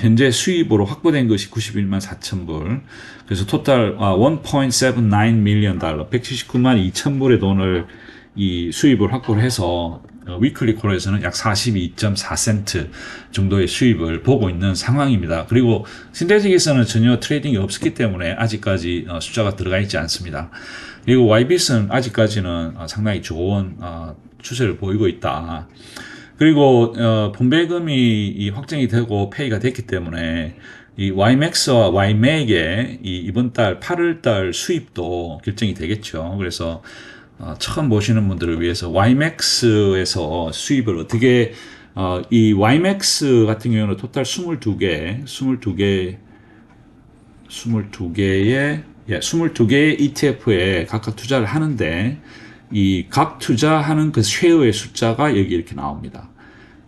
현재 수입으로 확보된 것이 91만 4천 불. 그래서 토탈 1.79 밀리언 달러, 179만 2천 불의 돈을 이 수입을 확보를 해서 위클리 콜에서는 약 42.4센트 정도의 수입을 보고 있는 상황입니다. 그리고 신테틱에서는 전혀 트레이딩이 없었기 때문에 아직까지 숫자가 들어가 있지 않습니다. 그리고 YBIT은 아직까지는 상당히 좋은 추세를 보이고 있다. 그리고 분배금이 확정이 되고 페이가 됐기 때문에 이 YMAX와 YMAC의 이번 달 8월달 수입도 결정이 되겠죠. 그래서 처음 보시는 분들을 위해서 YMAX에서 수입을 어떻게 이 YMAX 같은 경우는 토탈 22개의 22개의 ETF에 각각 투자를 하는데 이 각 투자하는 그 쉐어의 숫자가 여기 이렇게 나옵니다.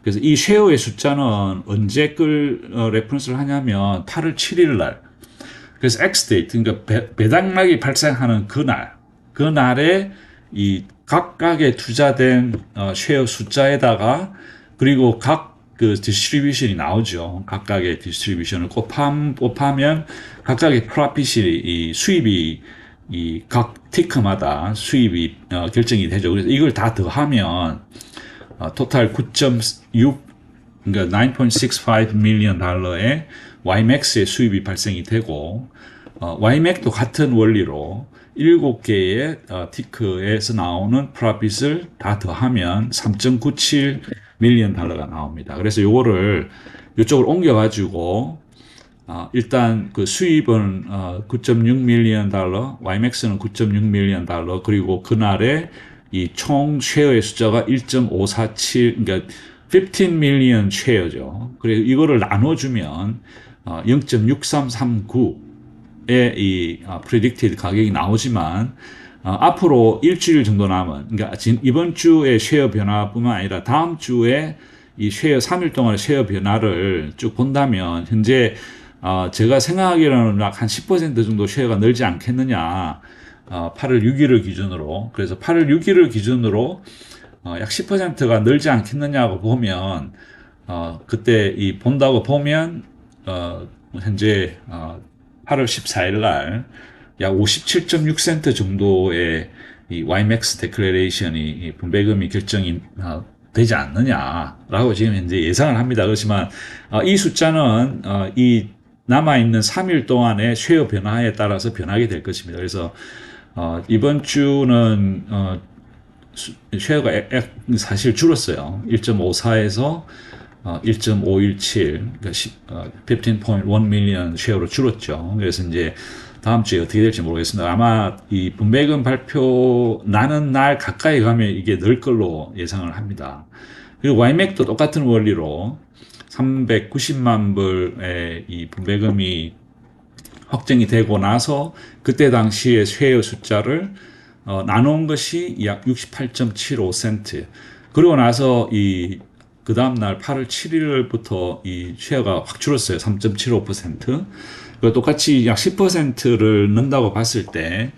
그래서 이 쉐어의 숫자는 언제 레퍼런스를 하냐면 8월 7일 날. 그래서 X데이트, 그러니까 배당락이 발생하는 그날에 이 각각의 투자된 쉐어 숫자에다가 그리고 각 디스트리뷰션이 나오죠. 각각의 디스트리뷰션을 곱하면 각각의 프로핏이 이 수입이 이 각 티커마다 수입이 결정이 되죠. 그래서 이걸 다 더하면 토탈 9.6 그러니까 9.65 밀리언 달러의 YMAX의 수입이 발생이 되고 YMAX도 같은 원리로 7개의 티크에서 나오는 프로핏을 다 더하면 3.97 밀리언 달러가 나옵니다. 그래서 요거를 이쪽으로 옮겨가지고 일단 그 수입은 9.6 밀리언 달러, YMAX는 9.6 밀리언 달러, 그리고 그날의 이 총 쉐어의 숫자가 1.547, 그러니까 15 밀리언 쉐어죠. 그래서 이거를 나눠주면 0.6339의 이 predicted 가격이 나오지만 앞으로 일주일 정도 남은, 그러니까 이번 주의 쉐어 변화뿐만 아니라 다음 주에 이 쉐어 3일 동안의 쉐어 변화를 쭉 본다면 현재 제가 생각하기로는 약 한 10% 정도 쉐어가 늘지 않겠느냐. 8월 6일을 기준으로. 그래서 8월 6일을 기준으로 약 10%가 늘지 않겠느냐고 보면 그때 이 본다고 보면 현재 8월 14일 날 약 57.6센트 정도의 이 YMAX 데클레레이션이 분배금이 결정이 되지 않느냐라고 지금 현재 예상을 합니다. 그렇지만 이 숫자는 이 남아있는 3일 동안의 쉐어 변화에 따라서 변하게 될 것입니다. 그래서 이번 주는 쉐어가 사실 줄었어요. 1.54에서 1.517, 그러니까 15.1 밀리언 쉐어로 줄었죠. 그래서 이제 다음 주에 어떻게 될지 모르겠습니다. 아마 이 분배금 발표 나는 날 가까이 가면 이게 늘 걸로 예상을 합니다. 그리고 YMAX도 똑같은 원리로 390만 불의 이 분배금이 확정이 되고 나서 그때 당시의 쉐어 숫자를 나눈 것이 약 68.75센트. 그리고 나서 그 다음날 8월 7일부터 이 쉐어가 확 줄었어요. 3.75%. 똑같이 약 10%를 넣는다고 봤을 때,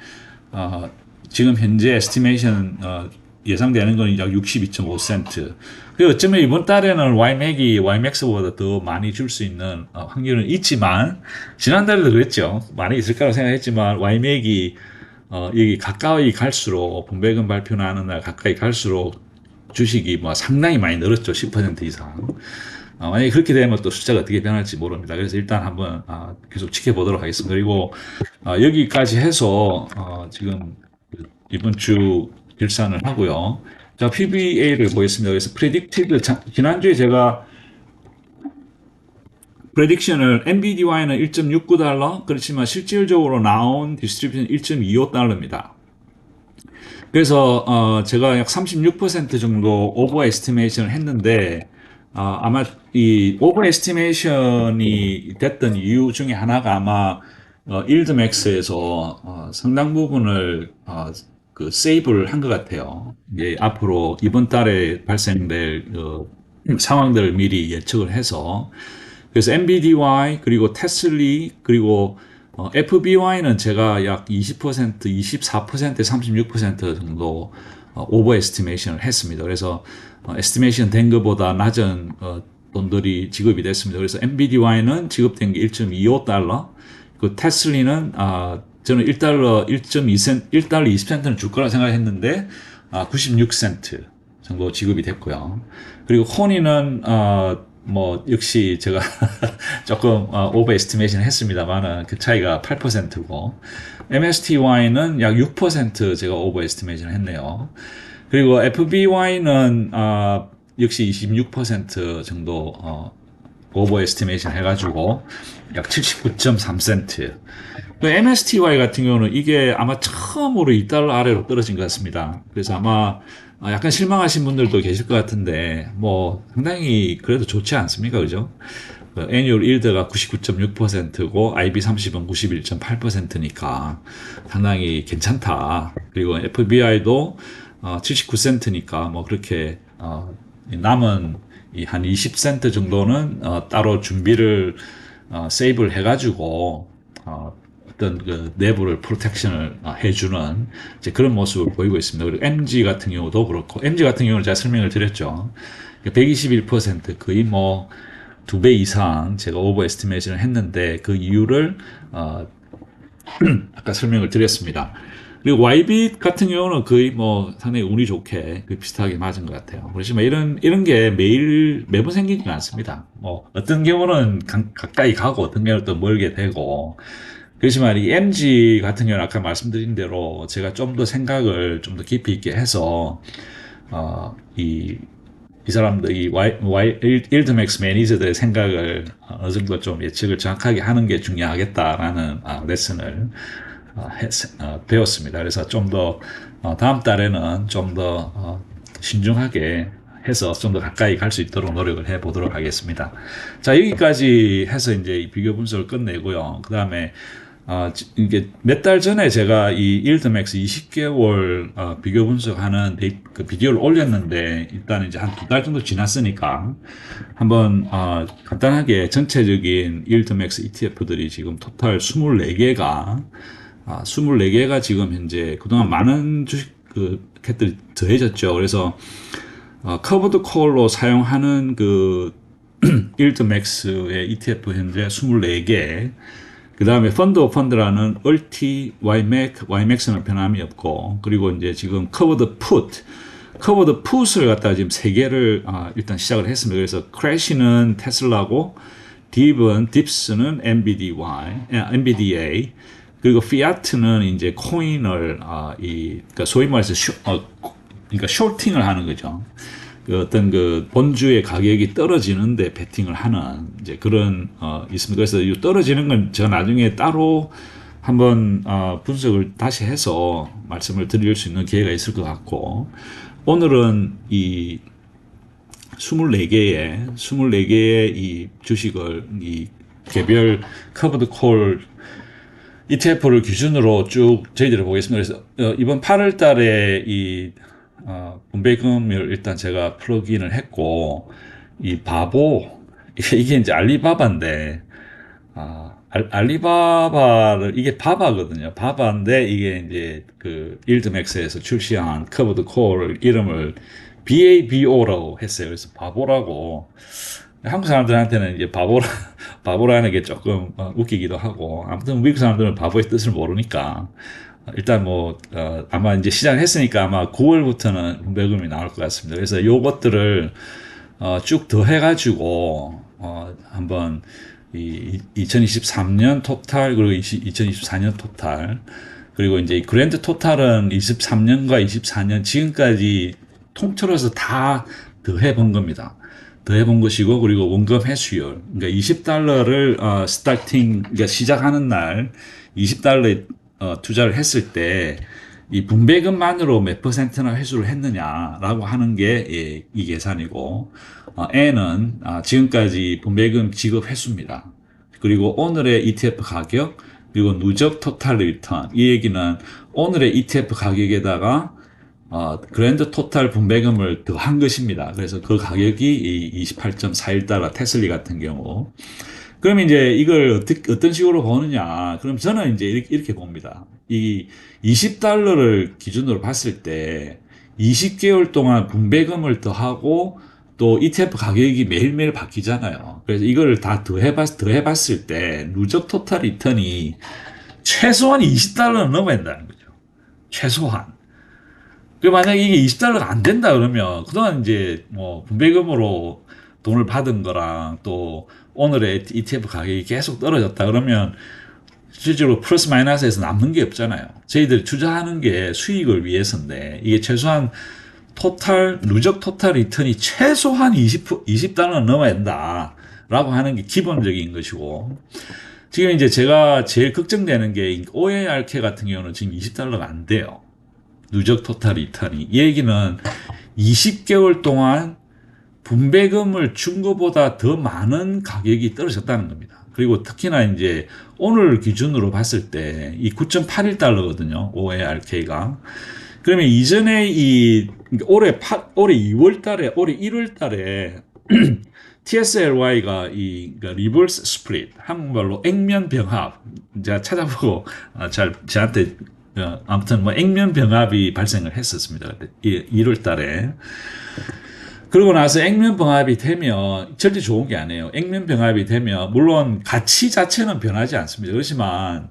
지금 현재 에스티메이션, 예상되는 건 약 62.5센트. 그리고 어쩌면 이번 달에는 YMAX보다 더 많이 줄 수 있는 확률은 있지만, 지난달에도 그랬죠. 많이 있을 거라고 생각했지만, YMAX이 여기 가까이 갈수록, 분배금 발표나는 날 가까이 갈수록 주식이 뭐 상당히 많이 늘었죠. 10% 이상. 만약에 그렇게 되면 또 숫자가 어떻게 변할지 모릅니다. 그래서 일단 한번 계속 지켜보도록 하겠습니다. 그리고 여기까지 해서 지금 이번 주 결산을 하고요. 자, PBA를 보겠습니다. 그래서 predicted, 지난주에 제가 프레딕션을 NBDY는 1.69달러, 그렇지만 실질적으로 나온 디스트리뷰션 1.25달러입니다. 그래서 제가 약 36% 정도 오버 에스티메이션을 했는데 아마 이 오버 에스티메이션이 됐던 이유 중에 하나가 아마 일드맥스에서 상당 부분을 그 세이브를 한 것 같아요. 예, 앞으로 이번 달에 발생될 상황들을 미리 예측을 해서 그래서 NBDY 그리고 테슬리 그리고 FBY는 제가 약 20%, 24%, 36% 정도 오버 에스티메이션을 했습니다. 그래서 에스티메이션 된 것보다 낮은 돈들이 지급이 됐습니다. 그래서 NBDY는 지급된 게 1.25달러, 그 테슬리는 저는 1달러 1.2센트, 1달러 20센트는 줄 거라 생각했는데 96센트 정도 지급이 됐고요. 그리고 코니는 뭐 역시 제가 조금 오버 에스티메이션 했습니다만은 그 차이가 8%고 MSTY는 약 6% 제가 오버 에스티메이션 했네요. 그리고 FBY는 역시 26% 정도 오버 에스티메이션 해가지고 약 79.3센트. 그 MSTY 같은 경우는 이게 아마 처음으로 2달러 아래로 떨어진 것 같습니다. 그래서 아마 약간 실망하신 분들도 계실 것 같은데 뭐 상당히 그래도 좋지 않습니까? 그죠? 그 애뉴얼 일드가 99.6%고 IB30은 91.8%니까 상당히 괜찮다. 그리고 FBI도 79센트니까 뭐 그렇게 남은 한 20센트 정도는 따로 준비를 세이브를 해가지고 어떤 그 내부를 프로텍션을 해주는 이제 그런 모습을 보이고 있습니다. 그리고 MG 같은 경우도 그렇고 MG 같은 경우는 제가 설명을 드렸죠. 121% 거의 뭐 2배 이상 제가 오버 에스티메이션을 했는데 그 이유를 아까 설명을 드렸습니다. 그리고 YBIT 같은 경우는 거의 뭐 상당히 운이 좋게 비슷하게 맞은 것 같아요. 그렇지만 이런 게 매번 생기지는 않습니다. 뭐 어떤 경우는 가까이 가고 어떤 경우는 또 멀게 되고 그렇지만 이 MG 같은 경우는 아까 말씀드린 대로 제가 좀 더 생각을 좀 더 깊이 있게 해서 어, 이 사람들, 일드맥스 매니저들의 생각을 어느 정도 좀 예측을 정확하게 하는 게 중요하겠다라는 레슨을 배웠습니다. 그래서 좀 더 다음 달에는 좀 더 신중하게 해서 좀 더 가까이 갈 수 있도록 노력을 해 보도록 하겠습니다. 자, 여기까지 해서 이제 이 비교 분석을 끝내고요. 그 다음에 이게 몇 달 전에 제가 이 일드맥스 20개월 비교 분석하는 그 비디오를 올렸는데 일단 이제 한 2달 정도 지났으니까 한번 간단하게 전체적인 일드맥스 ETF들이 지금 토탈 24개가 24개가 지금 현재 그동안 많은 주식 캣들이 더해졌죠. 그래서 커버드 콜로 사용하는 그 일드맥스의 ETF 현재 24개, 그 다음에 펀드 오브 펀드라는 얼티, YMAX는 변함이 없고, 그리고 이제 지금 커버드 풋을 갖다가 지금 3개를 일단 시작을 했습니다. 그래서 크래시는 테슬라고, 딥스는 NVDA, 그리고 피아트는 이제 코인을 그러니까 소위 말해서 그러니까 쇼팅을 하는 거죠. 그 어떤 그 본주의 가격이 떨어지는데 베팅을 하는 이제 그런 있습니다. 그래서 이 떨어지는 건 제가 나중에 따로 한번 분석을 다시 해서 말씀을 드릴 수 있는 기회가 있을 것 같고, 오늘은 이 24개의 이 주식을 이 개별 커버드 콜 ETF를 기준으로 쭉 저희들이 보겠습니다. 그래서 이번 8월 달에 이 분배금을 일단 제가 플러그인을 했고, 이 바보, 이게 이제 알리바바인데, 알리바바를, 이게 바바거든요. 바바인데, 이게 이제 그 일드맥스에서 출시한 커버드 콜 이름을 BABO라고 했어요. 그래서 바보라고. 한국 사람들한테는 이제 바보라는 게 조금 웃기기도 하고, 아무튼 미국 사람들은 바보의 뜻을 모르니까, 일단 아마 이제 시작을 했으니까 아마 9월부터는 분배금이 나올 것 같습니다. 그래서 요것들을 쭉 더 해가지고 한번 이 2023년 토탈, 그리고 2024년 토탈, 그리고 이제 그랜드 토탈은 23년과 24년 지금까지 통틀어서 다 더해본 겁니다. 더해본 것이고, 그리고 원금 회수율, 그러니까 $20를 스타팅, 그러니까 시작하는 날 20달러에 투자를 했을 때 이 분배금만으로 몇 %나 회수를 했느냐라고 하는 게 이 계산이고, N은 지금까지 분배금 지급 횟수입니다. 그리고 오늘의 ETF 가격, 그리고 누적 토탈 리턴, 이 얘기는 오늘의 ETF 가격에다가 그랜드 토탈 분배금을 더한 것입니다. 그래서 그 가격이 28.41달러 테슬리 같은 경우. 그럼 이제 이걸 어떤 식으로 보느냐. 그럼 저는 이제 이렇게 봅니다. 이 20달러를 기준으로 봤을 때 20개월 동안 분배금을 더하고 또 ETF 가격이 매일매일 바뀌잖아요. 그래서 이걸 다 더해봤을 때 누적 토탈 리턴이 최소한 20달러는 넘어야 된다는 거죠. 최소한. 그 만약에 이게 20달러가 안 된다 그러면 그동안 이제 뭐 분배금으로 돈을 받은 거랑 또 오늘의 ETF 가격이 계속 떨어졌다 그러면 실제로 플러스 마이너스에서 남는 게 없잖아요. 저희들이 투자하는 게 수익을 위해서인데 이게 최소한 누적 토탈 리턴이 최소한 20달러는 넘어야 된다라고 하는 게 기본적인 것이고, 지금 이제 제가 제일 걱정되는 게 OARK 같은 경우는 지금 20달러가 안 돼요. 누적 토탈 리턴이. 이 얘기는 20개월 동안 분배금을 준 것보다 더 많은 가격이 떨어졌다는 겁니다. 그리고 특히나 이제 오늘 기준으로 봤을 때 이 9.81달러거든요. OARK가. 그러면 이전에 올해 2월 달에, 올해 1월 달에 TSLY가 그러니까 리버스 스플릿, 한국말로 액면병합, 제가 찾아보고 저한테 아무튼 액면병합이 발생을 했었습니다. 1월 달에. 그러고 나서 액면병합이 되면 절대 좋은 게 아니에요. 액면병합이 되면 물론 가치 자체는 변하지 않습니다. 그렇지만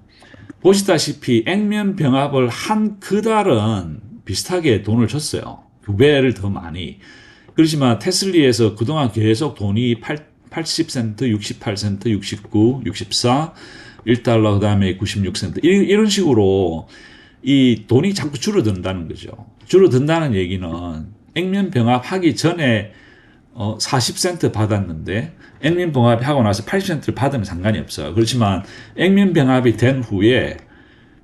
보시다시피 액면 병합을 한 그달은 비슷하게 돈을 줬어요. 2배를 더 많이. 그렇지만 테슬리에서 그동안 계속 돈이 80센트, 68센트, 69, 64, 1달러, 그 다음에 96센트. 이런 식으로 이 돈이 자꾸 줄어든다는 거죠. 줄어든다는 얘기는 액면 병합하기 전에 40센트 받았는데 액면 병합이 하고 나서 80센트를 받으면 상관이 없어요. 그렇지만 액면 병합이 된 후에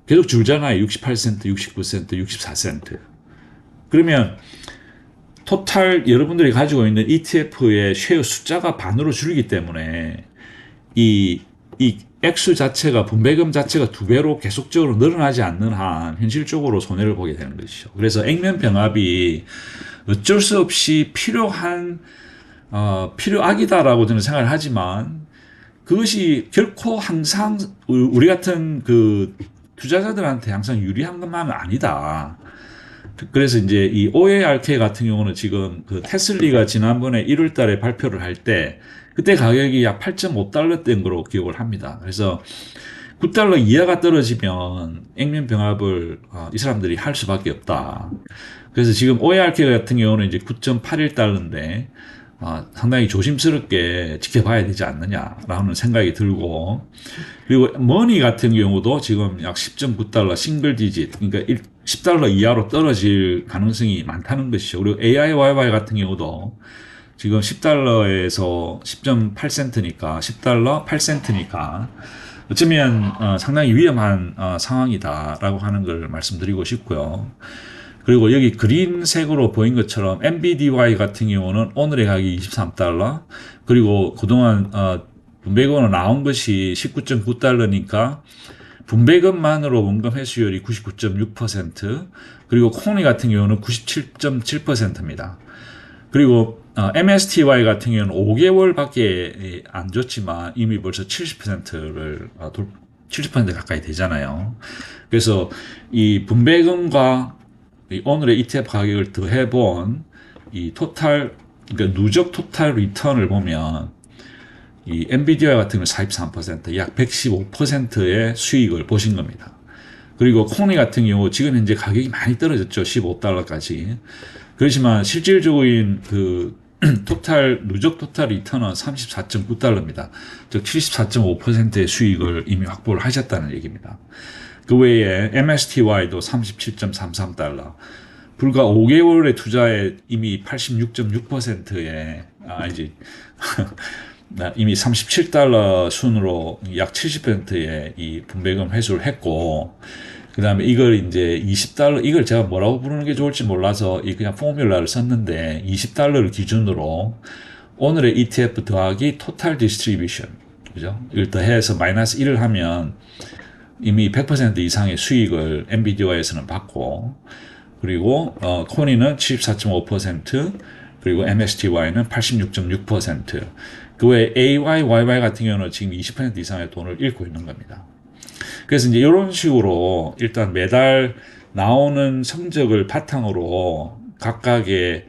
계속 줄잖아요. 68센트, 69센트, 64센트. 그러면 토탈 여러분들이 가지고 있는 ETF의 쉐어 숫자가 반으로 줄기 때문에 이 액수 자체가 분배금 자체가 2배로 계속적으로 늘어나지 않는 한 현실적으로 손해를 보게 되는 것이죠. 그래서 액면 병합이 어쩔 수 없이 필요악이다라고 저는 생각을 하지만 그것이 결코 항상 우리 같은 그 투자자들한테 항상 유리한 것만은 아니다. 그래서 이제 이 OARK 같은 경우는 지금 그 테슬리가 지난번에 1월 달에 발표를 할 때 그때 가격이 약 8.5달러 된 거로 기억을 합니다. 그래서 9달러 이하가 떨어지면 액면 병합을 이 사람들이 할 수밖에 없다. 그래서 지금 OARK 같은 경우는 이제 9.81달러인데 상당히 조심스럽게 지켜봐야 되지 않느냐라는 생각이 들고, 그리고 머니 같은 경우도 지금 약 10.9달러 싱글 디짓, 그러니까 10달러 이하로 떨어질 가능성이 많다는 것이죠. 그리고 AIYY 같은 경우도 지금 10달러에서 10.8센트니까 10달러 8센트니까 어쩌면 상당히 위험한 상황이다라고 하는 걸 말씀드리고 싶고요. 그리고 여기 그린색으로 보인 것처럼 MBDY 같은 경우는 오늘의 가격이 23달러, 그리고 그동안 분배금으로 나온 것이 19.9달러니까 분배금만으로 원금 회수율이 99.6%, 그리고 코니 같은 경우는 97.7%입니다. 그리고 MSTY 같은 경우는 5개월밖에 안 줬지만 이미 벌써 70%를 70% 가까이 되잖아요. 그래서 이 분배금과 이 오늘의 ETF 가격을 더해본 이 토탈, 그러니까 누적 토탈 리턴을 보면 이 엔비디아 같은 경우는 43%, 약 115%의 수익을 보신 겁니다. 그리고 코니 같은 경우 지금 현재 가격이 많이 떨어졌죠. 15달러까지. 그렇지만 실질적인 그 누적 토탈 리턴은 34.9달러입니다. 즉 74.5%의 수익을 이미 확보를 하셨다는 얘기입니다. 그 외에 MSTY도 37.33달러. 불과 5개월의 투자에 이미 86.6%의, 이미 37달러 순으로 약 70%의 이 분배금 회수를 했고, 그 다음에 이걸 이제 20달러, 이걸 제가 뭐라고 부르는 게 좋을지 몰라서 그냥 포뮬라를 썼는데, 20달러를 기준으로 오늘의 ETF 더하기 토탈 디스트리뷰션, 그죠? 이걸 더해서 마이너스 1을 하면 이미 100% 이상의 수익을 엔비디아에서는 받고, 그리고 코니는 74.5%, 그리고 MSTY는 86.6%, 그 외에 AYYY 같은 경우는 지금 20% 이상의 돈을 잃고 있는 겁니다. 그래서 이제 이런 식으로 일단 매달 나오는 성적을 바탕으로 각각의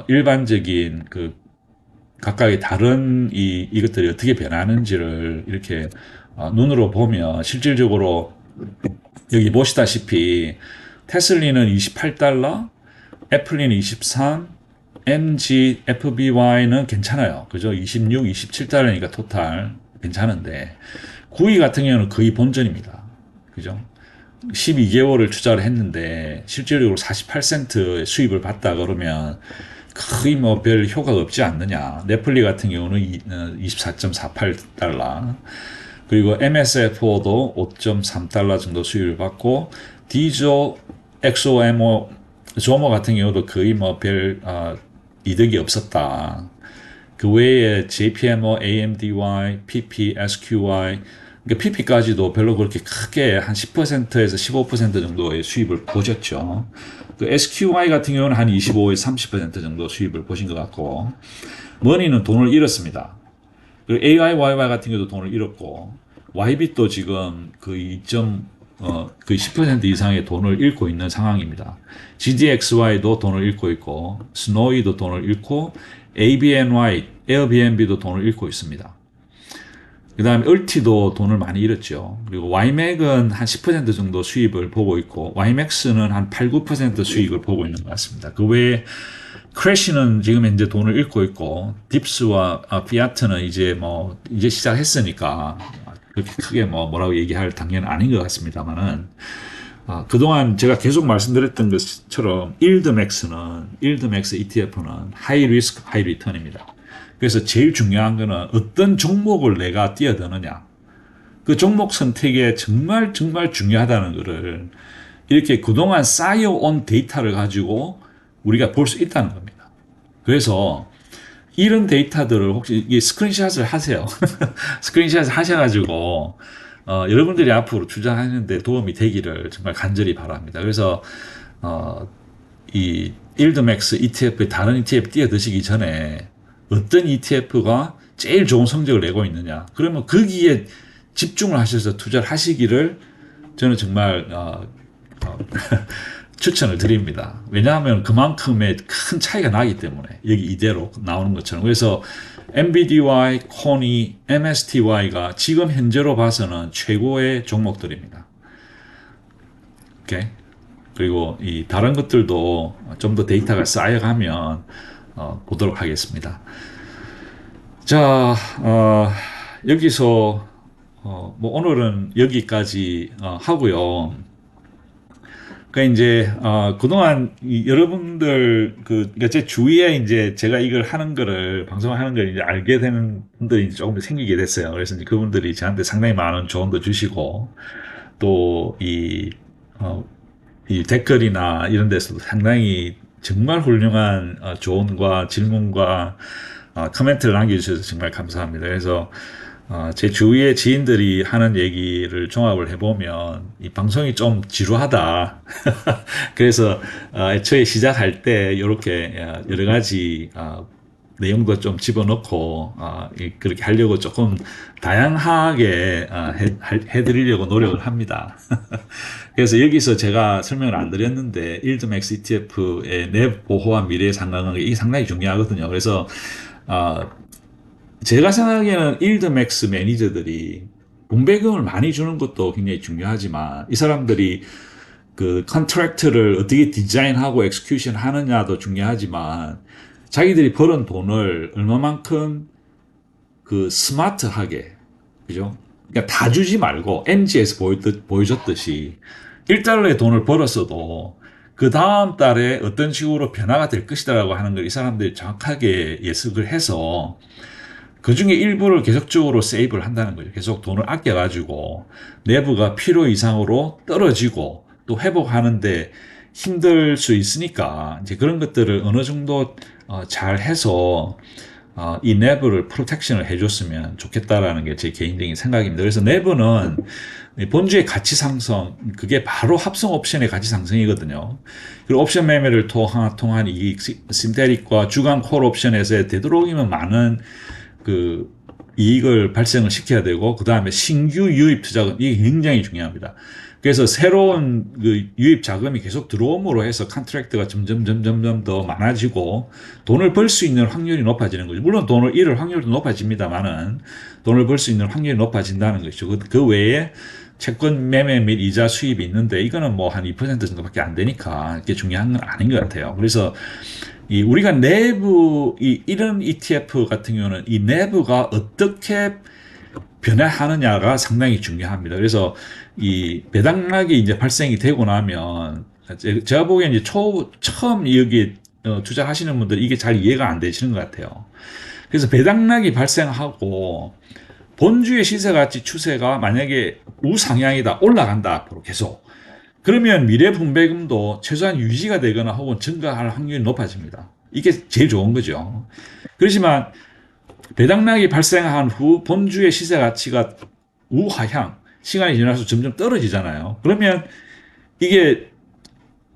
일반적인 그 각각의 다른 이것들이 어떻게 변하는지를 이렇게 눈으로 보면 실질적으로 여기 보시다시피 테슬리는 28달러, 애플리는 23, MG, FBY는 괜찮아요. 그죠? 26, 27달러니까 토탈 괜찮은데 9위 같은 경우는 거의 본전입니다. 그죠? 12개월을 투자를 했는데 실질적으로 48센트의 수입을 봤다 그러면 거의 뭐 별 효과가 없지 않느냐. 넷플릭 같은 경우는 24.48달러, 그리고 MSFO도 5.3달러 정도 수익을 받고, 디조, 엑소에모, 조모 같은 경우도 거의 뭐 별 이득이 없었다. 그 외에 JPMO, AMDY, PP, SQY, 그러니까 PP까지도 별로 그렇게 크게 한 10%에서 15% 정도의 수입을 보셨죠. 그 SQY 같은 경우는 한 25에서 30% 정도 수입을 보신 것 같고, 머니는 돈을 잃었습니다. 그리고 AIYY 같은 경우도 돈을 잃었고, YB도 지금 거의 10% 이상의 돈을 잃고 있는 상황입니다. GDXY도 돈을 잃고 있고, 스노이도 돈을 잃고, ABNY, 에어비앤비도 돈을 잃고 있습니다. 그다음에 얼티도 돈을 많이 잃었죠. 그리고 YMAC은 한 10% 정도 수입을 보고 있고 YMAX는 한 8, 9% 수익을 보고 있는 것 같습니다. 그 외에 크래시는 지금 현재 돈을 잃고 있고 딥스와 피아트는 이제 시작했으니까 그렇게 크게 뭐라고 얘기할 당연히 아닌 것 같습니다만은 그동안 제가 계속 말씀드렸던 것처럼 일드맥스 ETF는 하이 리스크 하이 리턴입니다. 그래서 제일 중요한 거는 어떤 종목을 내가 뛰어드느냐. 그 종목 선택에 정말 중요하다는 것을 이렇게 그동안 쌓여온 데이터를 가지고 우리가 볼 수 있다는 겁니다. 그래서 이런 데이터들을 혹시 스크린샷을 하세요. 스크린샷을 하셔가지고 여러분들이 앞으로 투자하는데 도움이 되기를 정말 간절히 바랍니다. 그래서 이 일드맥스 ETF의 다른 ETF 뛰어드시기 전에 어떤 ETF가 제일 좋은 성적을 내고 있느냐. 그러면 거기에 집중을 하셔서 투자를 하시기를 저는 정말 추천을 드립니다. 왜냐하면 그만큼의 큰 차이가 나기 때문에 여기 이대로 나오는 것처럼. 그래서 NVDY, 코니, MSTY가 지금 현재로 봐서는 최고의 종목들입니다. 오케이? 그리고 이 다른 것들도 좀 더 데이터가 쌓여가면 보도록 하겠습니다. 자, 여기서 오늘은 여기까지 하고요. 그러니까 이제 그동안 여러분들 그러니까 제 주위에 이제 제가 이걸 하는 거를 방송을 하는 걸 이제 알게 되는 분들이 이제 조금 생기게 됐어요. 그래서 이제 그분들이 저한테 상당히 많은 조언도 주시고 또 이 댓글이나 이런 데서도 상당히 정말 훌륭한 조언과 질문과 코멘트를 남겨주셔서 정말 감사합니다. 그래서 제 주위의 지인들이 하는 얘기를 종합을 해보면 이 방송이 좀 지루하다. 그래서 애초에 시작할 때 이렇게 여러 가지 내용도 좀 집어넣고 그렇게 하려고 조금 다양하게 해드리려고 노력을 합니다. 그래서 여기서 제가 설명을 안 드렸는데 일드맥스 ETF의 내부 보호와 미래의 상관관계 이게 상당히 중요하거든요. 그래서 제가 생각하기에는 일드맥스 매니저들이 분배금을 많이 주는 것도 굉장히 중요하지만 이 사람들이 그 컨트랙트를 어떻게 디자인하고 엑스큐션 하느냐도 중요하지만 자기들이 벌은 돈을 얼마만큼 그 스마트하게, 그죠? 그러니까 다 주지 말고 MG에서 보여줬듯이 1달러의 돈을 벌었어도 그 다음 달에 어떤 식으로 변화가 될 것이다라고 하는 걸 이 사람들이 정확하게 예측을 해서 그 중에 일부를 계속적으로 세이브를 한다는 거죠. 계속 돈을 아껴가지고 내부가 필요 이상으로 떨어지고 또 회복하는데 힘들 수 있으니까 이제 그런 것들을 어느 정도 잘 해서 이 내부를 프로텍션을 해줬으면 좋겠다라는 게 제 개인적인 생각입니다. 그래서 내부는 본주의 가치 상승, 그게 바로 합성 옵션의 가치 상승이거든요. 그리고 옵션 매매를 통한 이익, 신테릭과 주간 콜 옵션에서 되도록이면 많은 그 이익을 발생을 시켜야 되고, 그 다음에 신규 유입 투자금, 이게 굉장히 중요합니다. 그래서 새로운 그 유입 자금이 계속 들어옴으로 해서 컨트랙트가 점점 더 많아지고 돈을 벌 수 있는 확률이 높아지는 거죠. 물론 돈을 잃을 확률도 높아집니다만은 돈을 벌 수 있는 확률이 높아진다는 것이죠. 그 외에 채권 매매 및 이자 수입이 있는데 이거는 뭐 한 2% 정도밖에 안 되니까 이게 중요한 건 아닌 것 같아요. 그래서 우리가 내부 이런 ETF 같은 경우는 이 내부가 어떻게 변화하느냐가 상당히 중요합니다. 그래서 이 배당락이 이제 발생이 되고 나면 제가 보기엔 이제 처음 여기 투자하시는 분들 이게 잘 이해가 안 되시는 것 같아요. 그래서 배당락이 발생하고 본주의 시세가치 추세가 만약에 우상향이다, 올라간다 앞으로 계속. 그러면 미래 분배금도 최소한 유지가 되거나 혹은 증가할 확률이 높아집니다. 이게 제일 좋은 거죠. 그렇지만 배당락이 발생한 후 본주의 시세 가치가 우하향, 시간이 지나서 점점 떨어지잖아요. 그러면 이게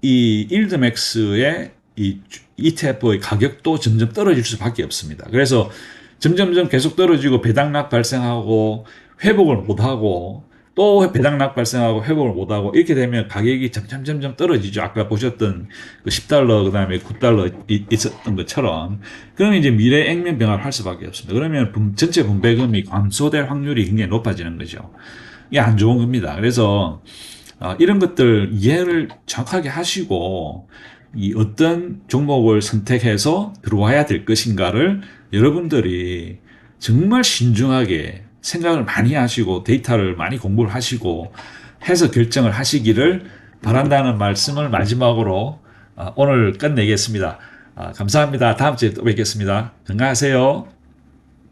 이 일드맥스의 이 ETF의 가격도 점점 떨어질 수밖에 없습니다. 그래서 점점 계속 떨어지고 배당락 발생하고 회복을 못하고 또 배당락 발생하고 회복을 못하고 이렇게 되면 가격이 점점 떨어지죠. 아까 보셨던 그 10달러 그다음에 9달러 있었던 것처럼 그러면 이제 미래 액면 병합할 수밖에 없습니다. 그러면 전체 분배금이 감소될 확률이 굉장히 높아지는 거죠. 이게 안 좋은 겁니다. 그래서 이런 것들 이해를 정확하게 하시고 이 어떤 종목을 선택해서 들어와야 될 것인가를 여러분들이 정말 신중하게 생각을 많이 하시고 데이터를 많이 공부를 하시고 해서 결정을 하시기를 바란다는 말씀을 마지막으로 오늘 끝내겠습니다. 감사합니다. 다음 주에 또 뵙겠습니다. 건강하세요.